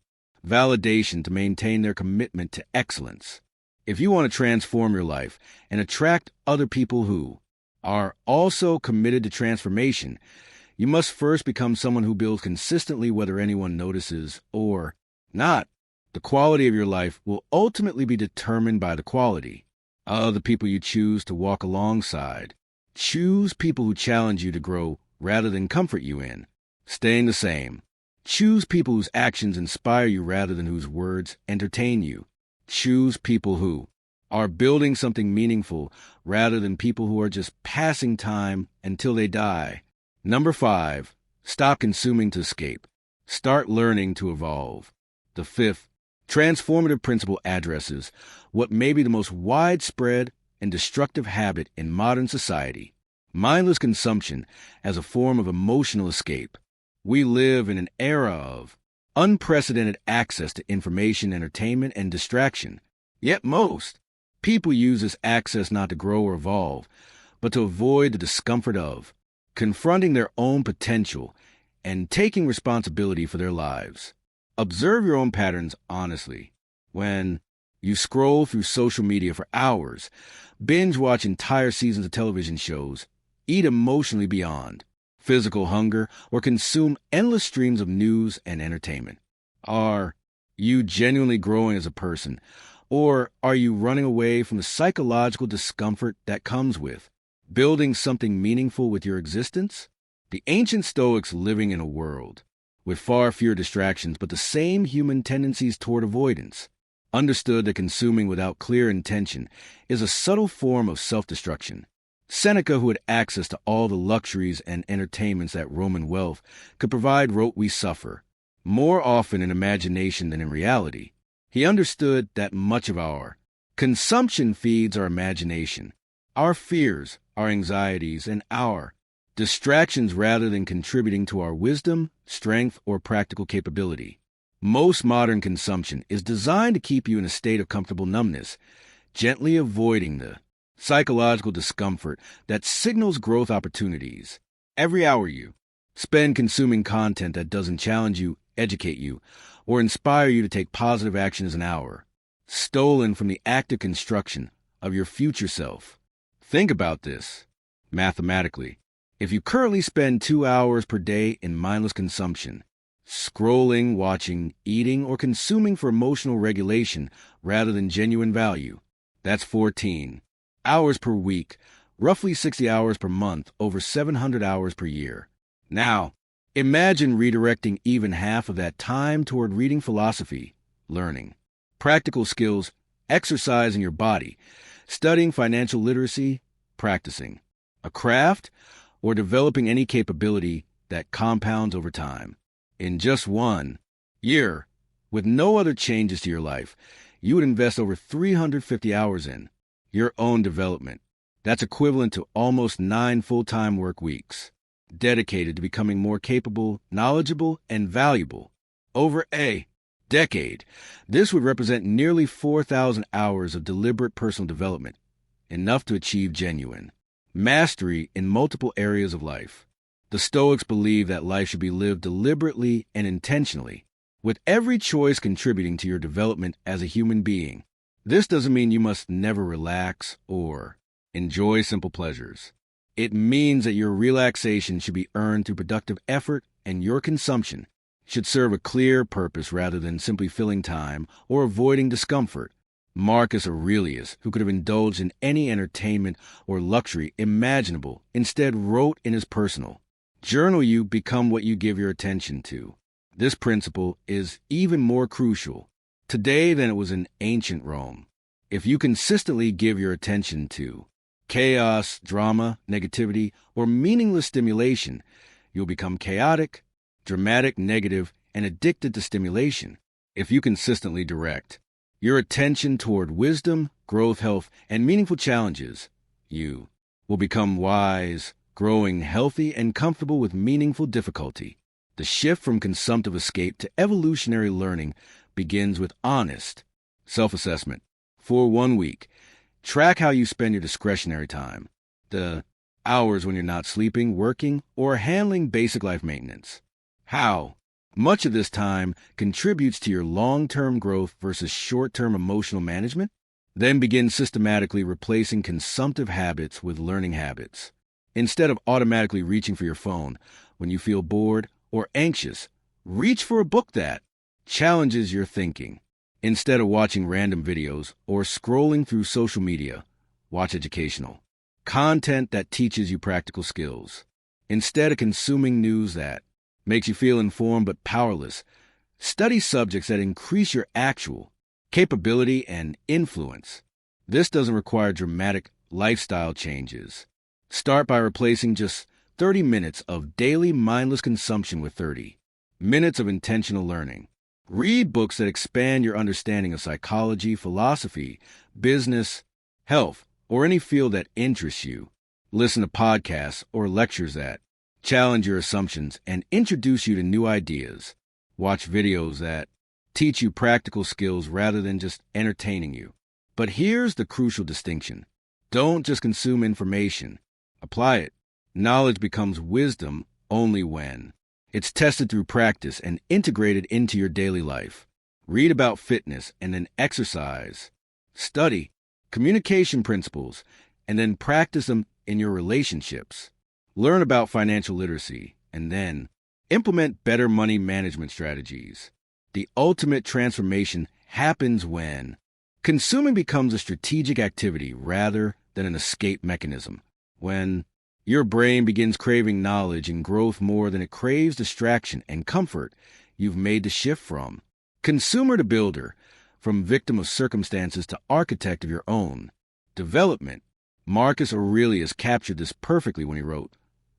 validation to maintain their commitment to excellence. If you want to transform your life and attract other people who are also committed to transformation, you must first become someone who builds consistently whether anyone notices or not. The quality of your life will ultimately be determined by the quality of the people you choose to walk alongside. Choose people who challenge you to grow rather than comfort you in staying the same. Choose people whose actions inspire you rather than whose words entertain you. Choose people who are building something meaningful rather than people who are just passing time until they die. Number 5, stop consuming to escape. Start learning to evolve. The 5th transformative principle addresses what may be the most widespread and destructive habit in modern society: mindless consumption as a form of emotional escape. We live in an era of unprecedented access to information, entertainment, and distraction. Yet most people use this access not to grow or evolve, but to avoid the discomfort of confronting their own potential and taking responsibility for their lives. Observe your own patterns honestly. When you scroll through social media for hours, binge watch entire seasons of television shows, eat emotionally beyond physical hunger, or consume endless streams of news and entertainment, are you genuinely growing as a person, or are you running away from the psychological discomfort that comes with building something meaningful with your existence? The ancient Stoics, living in a world with far fewer distractions but the same human tendencies toward avoidance, understood that consuming without clear intention is a subtle form of self-destruction. Seneca, who had access to all the luxuries and entertainments that Roman wealth could provide, wrote, "We suffer more often in imagination than in reality." He understood that much of our consumption feeds our imagination, our fears, our anxieties, and our distractions rather than contributing to our wisdom, strength, or practical capability. Most modern consumption is designed to keep you in a state of comfortable numbness, gently avoiding the psychological discomfort that signals growth opportunities. Every hour you spend consuming content that doesn't challenge you, educate you, or inspire you to take positive action is an hour stolen from the active construction of your future self. Think about this mathematically. If you currently spend 2 hours per day in mindless consumption, scrolling, watching, eating, or consuming for emotional regulation rather than genuine value, that's 14 hours per week, roughly 60 hours per month, over 700 hours per year. Now, imagine redirecting even half of that time toward reading philosophy, learning practical skills, exercising your body, studying financial literacy, practicing a craft, or developing any capability that compounds over time. In just 1 year, with no other changes to your life, you would invest over 350 hours in your own development. That's equivalent to almost 9 full-time work weeks, dedicated to becoming more capable, knowledgeable, and valuable. Over a decade, this would represent nearly 4,000 hours of deliberate personal development, enough to achieve genuine mastery in multiple areas of life. The Stoics believe that life should be lived deliberately and intentionally, with every choice contributing to your development as a human being. This doesn't mean you must never relax or enjoy simple pleasures. It means that your relaxation should be earned through productive effort, and your consumption should serve a clear purpose rather than simply filling time or avoiding discomfort. Marcus Aurelius, who could have indulged in any entertainment or luxury imaginable, instead wrote in his personal journal, "You become what you give your attention to." This principle is even more crucial today than it was in ancient Rome. If you consistently give your attention to chaos, drama, negativity, or meaningless stimulation, you'll become chaotic, dramatic, negative, and addicted to stimulation. If you consistently direct your attention toward wisdom, growth, health, and meaningful challenges, you will become wise, growing healthy, and comfortable with meaningful difficulty. The shift from consumptive escape to evolutionary learning begins with honest self-assessment. For 1 week, track how you spend your discretionary time, the hours when you're not sleeping, working, or handling basic life maintenance. How much of this time contributes to your long-term growth versus short-term emotional management? Then begin systematically replacing consumptive habits with learning habits. Instead of automatically reaching for your phone when you feel bored or anxious, reach for a book that challenges your thinking. Instead of watching random videos or scrolling through social media, watch educational content that teaches you practical skills. Instead of consuming news that makes you feel informed but powerless, study subjects that increase your actual capability and influence. This doesn't require dramatic lifestyle changes. Start by replacing just 30 minutes of daily mindless consumption with 30 minutes of intentional learning. Read books that expand your understanding of psychology, philosophy, business, health, or any field that interests you. Listen to podcasts or lectures that challenge your assumptions and introduce you to new ideas. Watch videos that teach you practical skills rather than just entertaining you. But here's the crucial distinction. Don't just consume information. Apply it. Knowledge becomes wisdom only when it's tested through practice and integrated into your daily life. Read about fitness and then exercise. Study communication principles and then practice them in your relationships. Learn about financial literacy and then implement better money management strategies. The ultimate transformation happens when consuming becomes a strategic activity rather than an escape mechanism. When your brain begins craving knowledge and growth more than it craves distraction and comfort, you've made the shift from consumer to builder, from victim of circumstances to architect of your own development. Marcus Aurelius captured this perfectly when he wrote,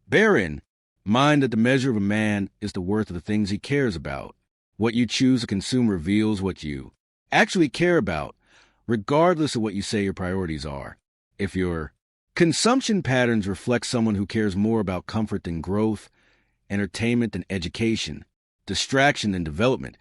"Bear in mind that the measure of a man is the worth of the things he cares about. What you choose to consume reveals what you actually care about, regardless of what you say your priorities are. If your consumption patterns reflect someone who cares more about comfort than growth, entertainment than education, distraction than development,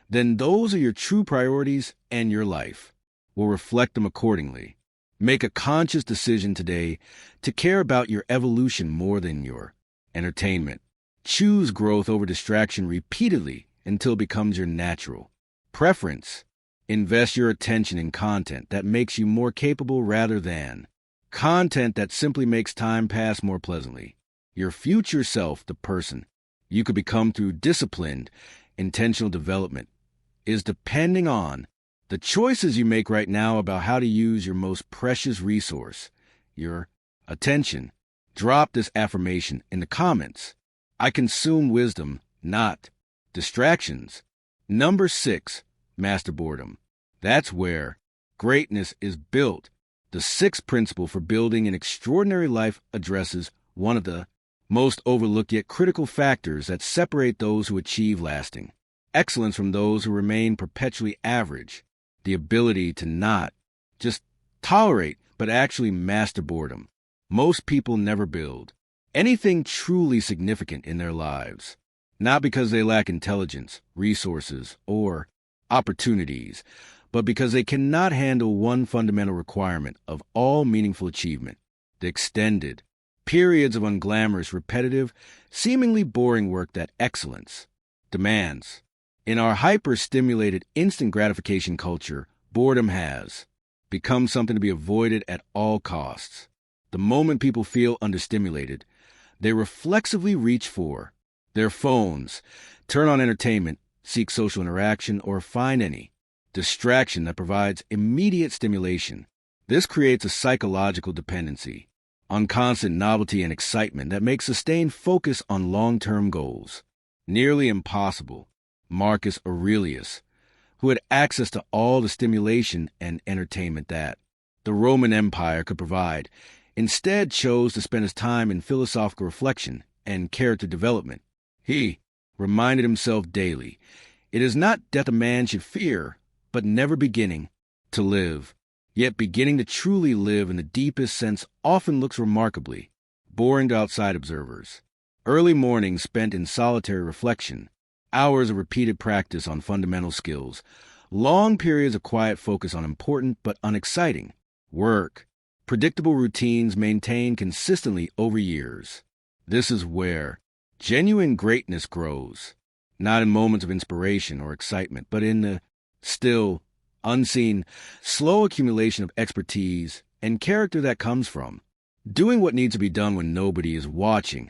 then those are your true priorities, and your life will reflect them accordingly. Make a conscious decision today to care about your evolution more than your entertainment. Choose growth over distraction repeatedly until it becomes your natural preference. Invest your attention in content that makes you more capable rather than content that simply makes time pass more pleasantly. Your future self, the person you could become through disciplined, intentional development, is depending on the choices you make right now about how to use your most precious resource, your attention. Drop this affirmation in the comments. I consume wisdom, not distractions. Number 6, master boredom. That's where greatness is built. The 6th principle for building an extraordinary life addresses one of the most overlooked yet critical factors that separate those who achieve lasting excellence from those who remain perpetually average. The ability to not just tolerate, but actually master boredom. Most people never build anything truly significant in their lives, not because they lack intelligence, resources, or opportunities, but because they cannot handle one fundamental requirement of all meaningful achievement: the extended periods of unglamorous, repetitive, seemingly boring work that excellence demands. In our hyper-stimulated instant gratification culture, boredom has become something to be avoided at all costs. The moment people feel understimulated, they reflexively reach for their phones, turn on entertainment, seek social interaction, or find any distraction that provides immediate stimulation. This creates a psychological dependency on constant novelty and excitement that makes sustained focus on long-term goals nearly impossible. Marcus Aurelius, who had access to all the stimulation and entertainment that the Roman Empire could provide, instead chose to spend his time in philosophical reflection and character development. He reminded himself daily, it is not death a man should fear, but never beginning to live. Yet beginning to truly live in the deepest sense often looks remarkably boring to outside observers. Early mornings spent in solitary reflection, hours of repeated practice on fundamental skills, long periods of quiet focus on important but unexciting work, predictable routines maintained consistently over years. This is where genuine greatness grows, not in moments of inspiration or excitement, but in the still, unseen, slow accumulation of expertise and character that comes from doing what needs to be done when nobody is watching,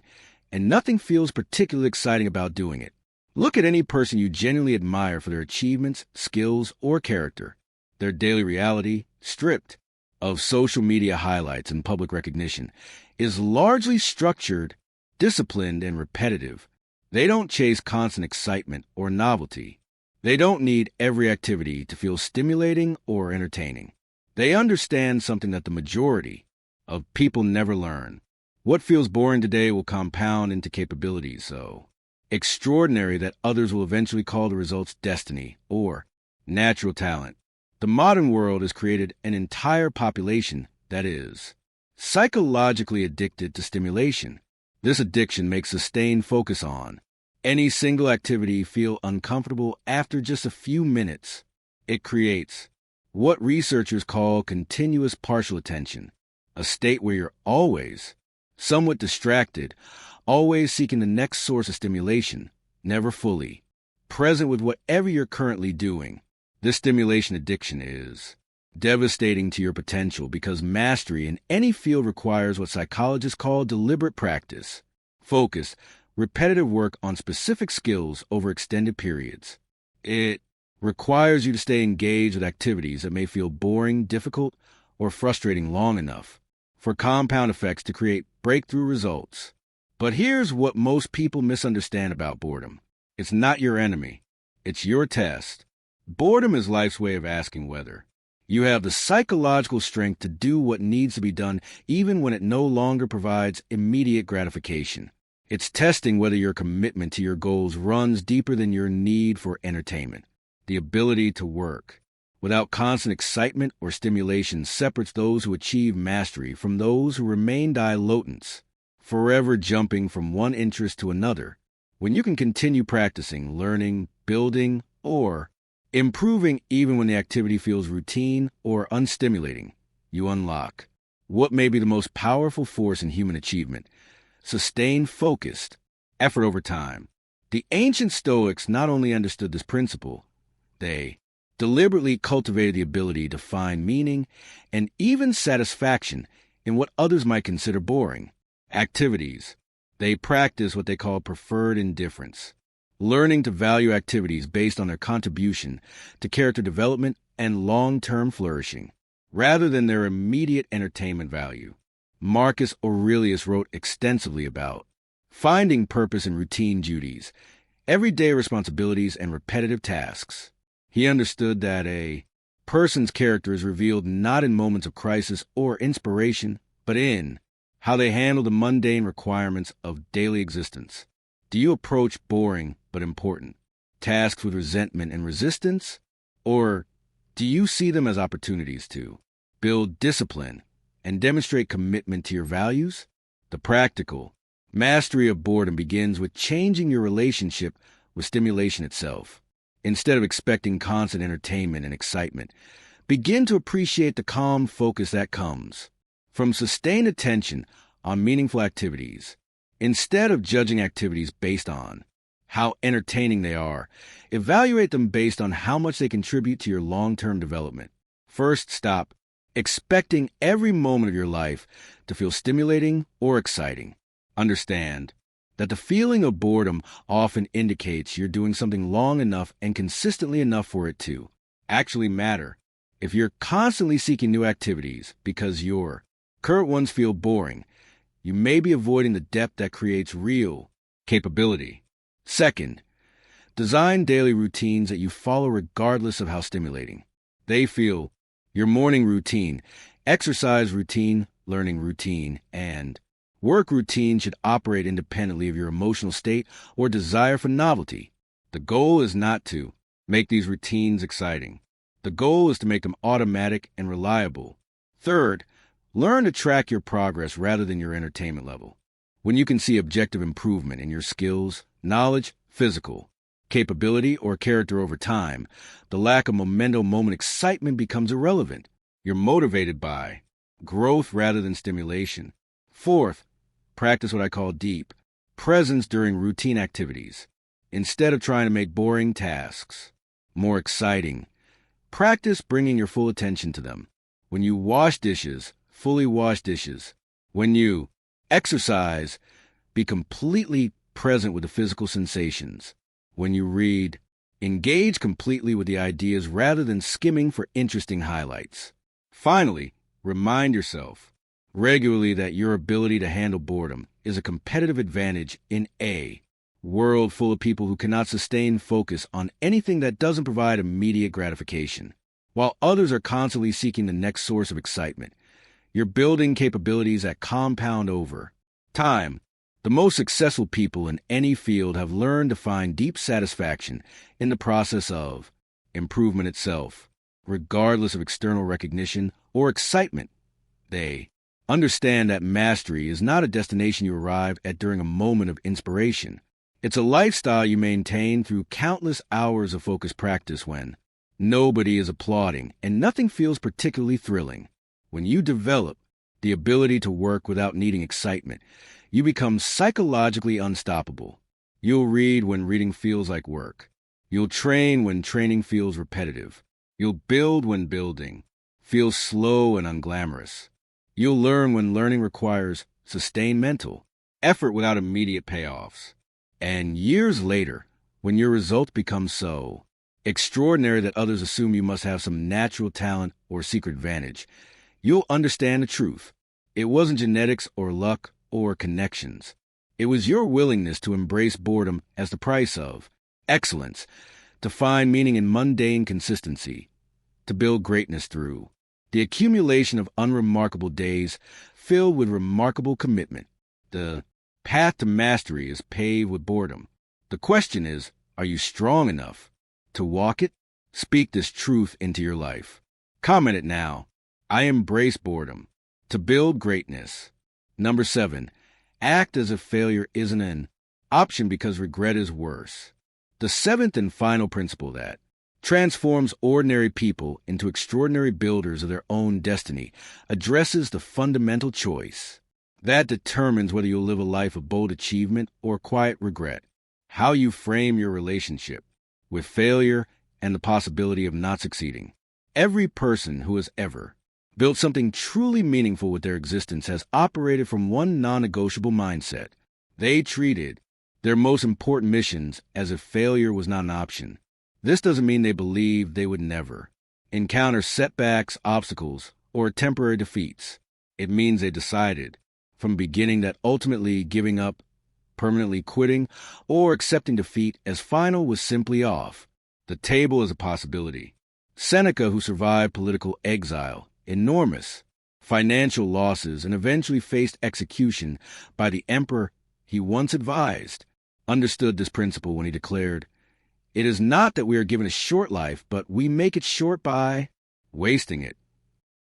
and nothing feels particularly exciting about doing it. Look at any person you genuinely admire for their achievements, skills, or character. Their daily reality, stripped of social media highlights and public recognition, is largely structured, disciplined, and repetitive. They don't chase constant excitement or novelty. They don't need every activity to feel stimulating or entertaining. They understand something that the majority of people never learn. What feels boring today will compound into capabilities so extraordinary that others will eventually call the results destiny or natural talent. The modern world has created an entire population that is psychologically addicted to stimulation. This addiction makes sustained focus on any single activity feel uncomfortable after just a few minutes. It creates what researchers call continuous partial attention, a state where you're always somewhat distracted, always seeking the next source of stimulation, never fully present with whatever you're currently doing. This stimulation addiction is devastating to your potential because mastery in any field requires what psychologists call deliberate practice, focus, repetitive work on specific skills over extended periods. It requires you to stay engaged with activities that may feel boring, difficult, or frustrating long enough for compound effects to create breakthrough results. But here's what most people misunderstand about boredom. It's not your enemy. It's your test. Boredom is life's way of asking whether you have the psychological strength to do what needs to be done even when it no longer provides immediate gratification. It's testing whether your commitment to your goals runs deeper than your need for entertainment. The ability to work without constant excitement or stimulation separates those who achieve mastery from those who remain dilutants, forever jumping from one interest to another. When you can continue practicing, learning, building, or improving even when the activity feels routine or unstimulating, you unlock what may be the most powerful force in human achievement: sustained, focused effort over time. The ancient Stoics not only understood this principle, they deliberately cultivated the ability to find meaning and even satisfaction in what others might consider boring activities. They practice what they call preferred indifference, learning to value activities based on their contribution to character development and long-term flourishing, rather than their immediate entertainment value. Marcus Aurelius wrote extensively about finding purpose in routine duties, everyday responsibilities, and repetitive tasks. He understood that a person's character is revealed not in moments of crisis or inspiration, but in how they handle the mundane requirements of daily existence. Do you approach boring but important tasks with resentment and resistance? Or do you see them as opportunities to build discipline and demonstrate commitment to your values? The practical mastery of boredom begins with changing your relationship with stimulation itself. Instead of expecting constant entertainment and excitement, begin to appreciate the calm focus that comes from sustained attention on meaningful activities. Instead of judging activities based on how entertaining they are, evaluate them based on how much they contribute to your long-term development. First, stop expecting every moment of your life to feel stimulating or exciting. Understand that the feeling of boredom often indicates you're doing something long enough and consistently enough for it to actually matter. If you're constantly seeking new activities because your current ones feel boring, you may be avoiding the depth that creates real capability. Second, design daily routines that you follow regardless of how stimulating they feel. Your morning routine, exercise routine, learning routine, and Work routine should operate independently of your emotional state or desire for novelty. The goal is not to make these routines exciting. The goal is to make them automatic and reliable. Third, learn to track your progress rather than your entertainment level. When you can see objective improvement in your skills, knowledge, physical capability, or character over time, the lack of memento moment excitement becomes irrelevant. You're motivated by growth rather than stimulation. Fourth, practice what I call deep presence during routine activities. Instead of trying to make boring tasks more exciting, practice bringing your full attention to them. When you wash dishes, fully wash dishes. When you exercise, be completely present with the physical sensations. When you read, engage completely with the ideas rather than skimming for interesting highlights. Finally, remind yourself regularly that your ability to handle boredom is a competitive advantage in a world full of people who cannot sustain focus on anything that doesn't provide immediate gratification. While others are constantly seeking the next source of excitement, you're building capabilities that compound over time. The most successful people in any field have learned to find deep satisfaction in the process of improvement itself, regardless of external recognition or excitement. They understand that mastery is not a destination you arrive at during a moment of inspiration. It's a lifestyle you maintain through countless hours of focused practice when nobody is applauding and nothing feels particularly thrilling. When you develop the ability to work without needing excitement, you become psychologically unstoppable. You'll read when reading feels like work. You'll train when training feels repetitive. You'll build when building feels slow and unglamorous. You'll learn when learning requires sustained mental effort without immediate payoffs. And years later, when your results become so extraordinary that others assume you must have some natural talent or secret advantage, you'll understand the truth. It wasn't genetics or luck or connections. It was your willingness to embrace boredom as the price of excellence, to find meaning in mundane consistency, to build greatness through the accumulation of unremarkable days filled with remarkable commitment. The path to mastery is paved with boredom. The question is, are you strong enough to walk it? Speak this truth into your life. Comment it now. I embrace boredom to build greatness. Number 7, act as if failure isn't an option because regret is worse. The seventh and final principle that transforms ordinary people into extraordinary builders of their own destiny addresses the fundamental choice that determines whether you'll live a life of bold achievement or quiet regret. How you frame your relationship with failure and the possibility of not succeeding. Every person who has ever built something truly meaningful with their existence has operated from one non-negotiable mindset. They treated their most important missions as if failure was not an option. This doesn't mean they believed they would never encounter setbacks, obstacles, or temporary defeats. It means they decided from the beginning that ultimately giving up, permanently quitting, or accepting defeat as final was simply off the table as a possibility. Seneca, who survived political exile, enormous financial losses, and eventually faced execution by the emperor he once advised, understood this principle when he declared, "It is not that we are given a short life, but we make it short by wasting it."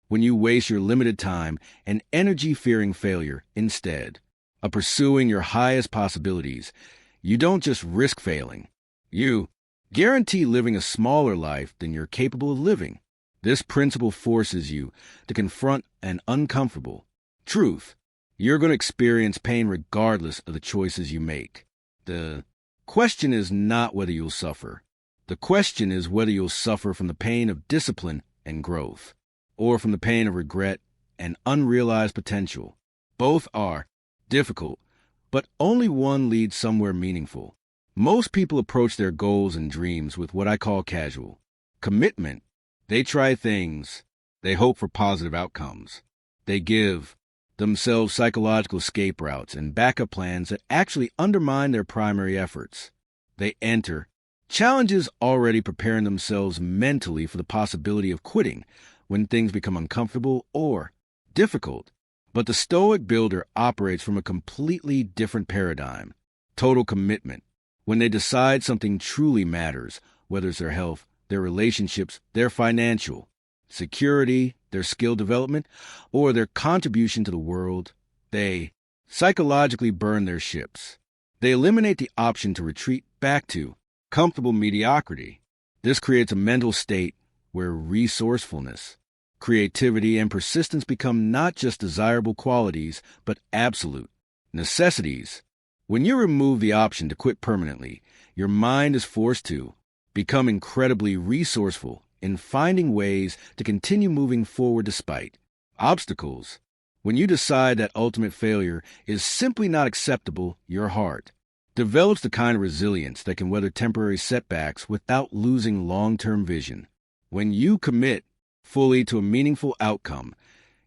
When you waste your limited time and energy fearing failure instead of pursuing your highest possibilities, you don't just risk failing. You guarantee living a smaller life than you're capable of living. This principle forces you to confront an uncomfortable truth. You're going to experience pain regardless of the choices you make. The question is not whether you'll suffer. The question is whether you'll suffer from the pain of discipline and growth, or from the pain of regret and unrealized potential. Both are difficult, but only one leads somewhere meaningful. Most people approach their goals and dreams with what I call casual commitment. They try things. They hope for positive outcomes. They give themselves psychological escape routes and backup plans that actually undermine their primary efforts. They enter challenges already preparing themselves mentally for the possibility of quitting when things become uncomfortable or difficult. But the Stoic builder operates from a completely different paradigm: total commitment. When they decide something truly matters, whether it's their health, their relationships, their financial security, their skill development, or their contribution to the world, they psychologically burn their ships. They eliminate the option to retreat back to comfortable mediocrity. This creates a mental state where resourcefulness, creativity, and persistence become not just desirable qualities, but absolute necessities. When you remove the option to quit permanently, your mind is forced to become incredibly resourceful in finding ways to continue moving forward despite obstacles. When you decide that ultimate failure is simply not acceptable, your heart develops the kind of resilience that can weather temporary setbacks without losing long-term vision. When you commit fully to a meaningful outcome,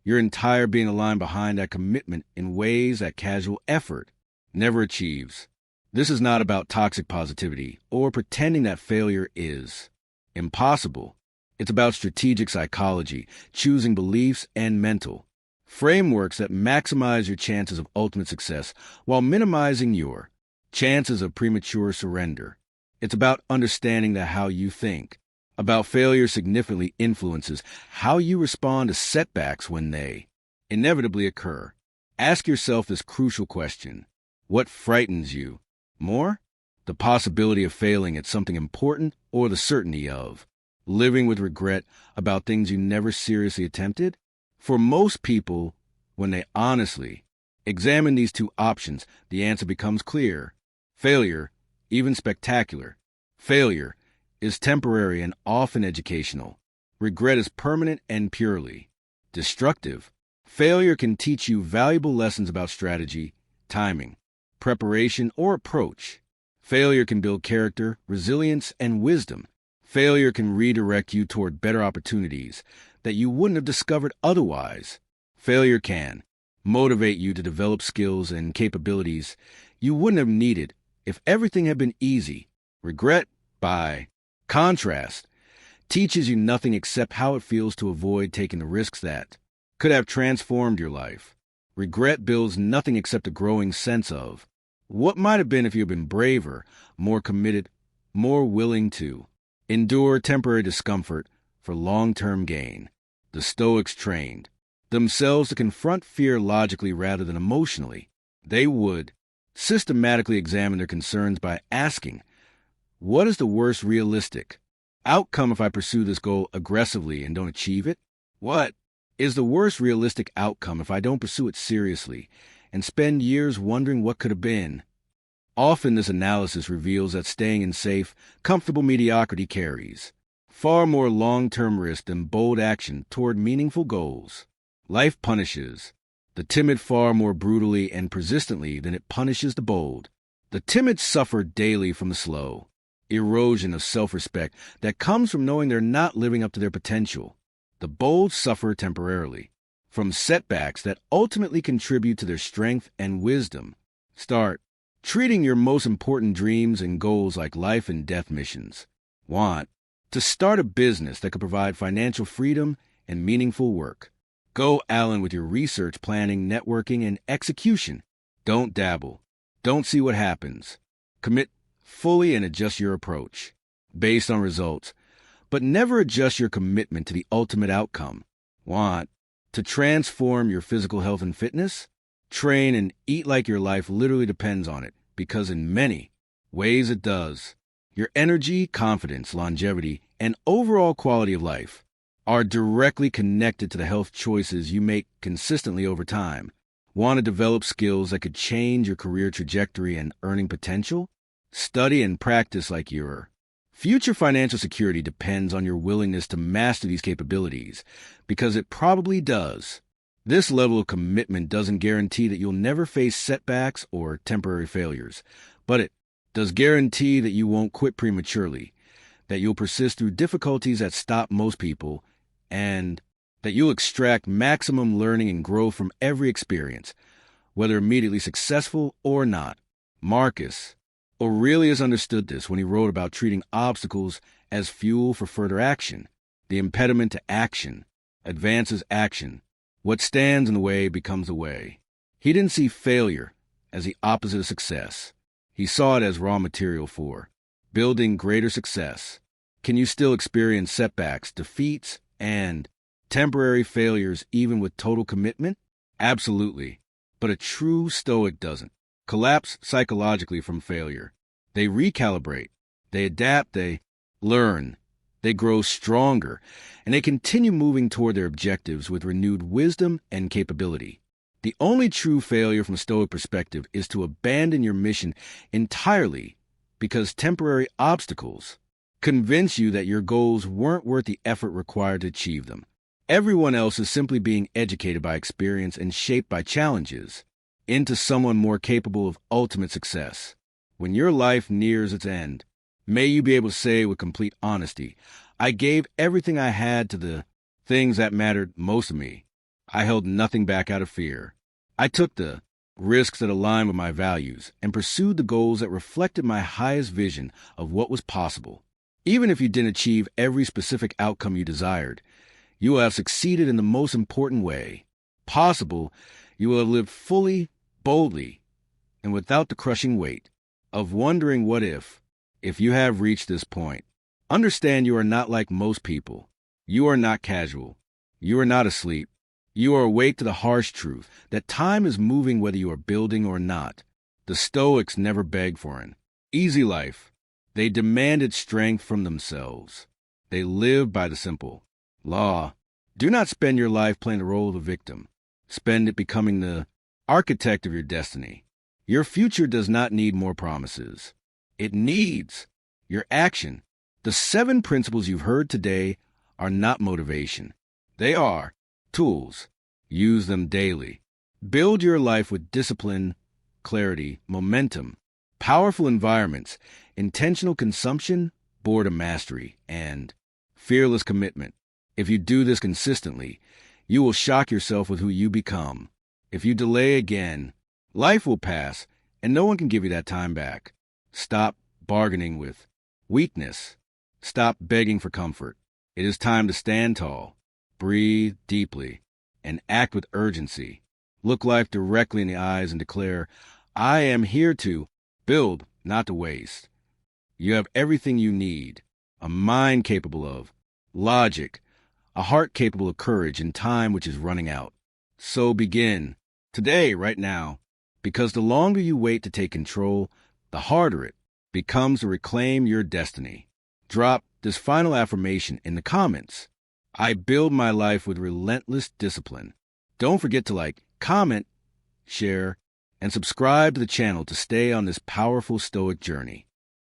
your entire being aligned behind that commitment in ways that casual effort never achieves. This is not about toxic positivity or pretending that failure is impossible. It's about strategic psychology, choosing beliefs and mental frameworks that maximize your chances of ultimate success while minimizing your chances of premature surrender. It's about understanding that how you think about failure significantly influences how you respond to setbacks when they inevitably occur. Ask yourself this crucial question: what frightens you more? The possibility of failing at something important, or the certainty of living with regret about things you never seriously attempted? For most people, when they honestly examine these two options, the answer becomes clear. Failure, even spectacular failure, is temporary and often educational. Regret is permanent and purely destructive. Failure can teach you valuable lessons about strategy, timing, preparation, or approach. Failure can build character, resilience, and wisdom. Failure can redirect you toward better opportunities that you wouldn't have discovered otherwise. Failure can motivate you to develop skills and capabilities you wouldn't have needed if everything had been easy. Regret, by contrast, teaches you nothing except how it feels to avoid taking the risks that could have transformed your life. Regret builds nothing except a growing sense of what might have been if you had been braver, more committed, more willing to endure temporary discomfort for long-term gain. The Stoics trained themselves to confront fear logically rather than emotionally. They would systematically examine their concerns by asking, what is the worst realistic outcome if I pursue this goal aggressively and don't achieve it? What is the worst realistic outcome if I don't pursue it seriously and spend years wondering what could have been? Often this analysis reveals that staying in safe, comfortable mediocrity carries far more long-term risk than bold action toward meaningful goals. Life punishes the timid far more brutally and persistently than it punishes the bold. The timid suffer daily from the slow erosion of self-respect that comes from knowing they're not living up to their potential. The bold suffer temporarily from setbacks that ultimately contribute to their strength and wisdom. Start treating your most important dreams and goals like life and death missions. Want to start a business that could provide financial freedom and meaningful work? Go all in with your research, planning, networking, and execution. Don't dabble. Don't see what happens. Commit fully and adjust your approach based on results, but never adjust your commitment to the ultimate outcome. Want to transform your physical health and fitness? Train and eat like your life literally depends on it, because in many ways it does. Your energy, confidence, longevity, and overall quality of life are directly connected to the health choices you make consistently over time. Want to develop skills that could change your career trajectory and earning potential? Study and practice like your future financial security depends on your willingness to master these capabilities, because it probably does. This level of commitment doesn't guarantee that you'll never face setbacks or temporary failures, but it does guarantee that you won't quit prematurely, that you'll persist through difficulties that stop most people, and that you'll extract maximum learning and growth from every experience, whether immediately successful or not. Marcus Aurelius understood this when he wrote about treating obstacles as fuel for further action. The impediment to action advances action. What stands in the way becomes the way. He didn't see failure as the opposite of success. He saw it as raw material for building greater success. Can you still experience setbacks, defeats, and temporary failures even with total commitment? Absolutely. But a true Stoic doesn't collapse psychologically from failure. They recalibrate, they adapt, they learn, they grow stronger, and they continue moving toward their objectives with renewed wisdom and capability. The only true failure from a Stoic perspective is to abandon your mission entirely because temporary obstacles convince you that your goals weren't worth the effort required to achieve them. Everyone else is simply being educated by experience and shaped by challenges into someone more capable of ultimate success. When your life nears its end, may you be able to say with complete honesty, I gave everything I had to the things that mattered most to me. I held nothing back out of fear. I took the risks that aligned with my values and pursued the goals that reflected my highest vision of what was possible. Even if you didn't achieve every specific outcome you desired, you will have succeeded in the most important way possible. You will have lived fully, boldly, and without the crushing weight of wondering what if you have reached this point. Understand you are not like most people. You are not casual. You are not asleep. You are awake to the harsh truth that time is moving whether you are building or not. The Stoics never begged for an easy life. They demanded strength from themselves. They lived by the simple law. Do not spend your life playing the role of the victim. Spend it becoming the architect of your destiny. Your future does not need more promises. It needs your action. The 7 principles you've heard today are not motivation. They are tools. Use them daily. Build your life with discipline, clarity, momentum, powerful environments, intentional consumption, boredom mastery, and fearless commitment. If you do this consistently, you will shock yourself with who you become. If you delay again, life will pass, and no one can give you that time back. Stop bargaining with weakness. Stop begging for comfort. It is time to stand tall, breathe deeply, and act with urgency. Look life directly in the eyes and declare, I am here to build, not to waste. You have everything you need, a mind capable of logic, a heart capable of courage in time which is running out. So begin, today, right now, because the longer you wait to take control, the harder it becomes to reclaim your destiny. Drop this final affirmation in the comments. I build my life with relentless discipline. Don't forget to like, comment, share, and subscribe to the channel to stay on this powerful Stoic journey.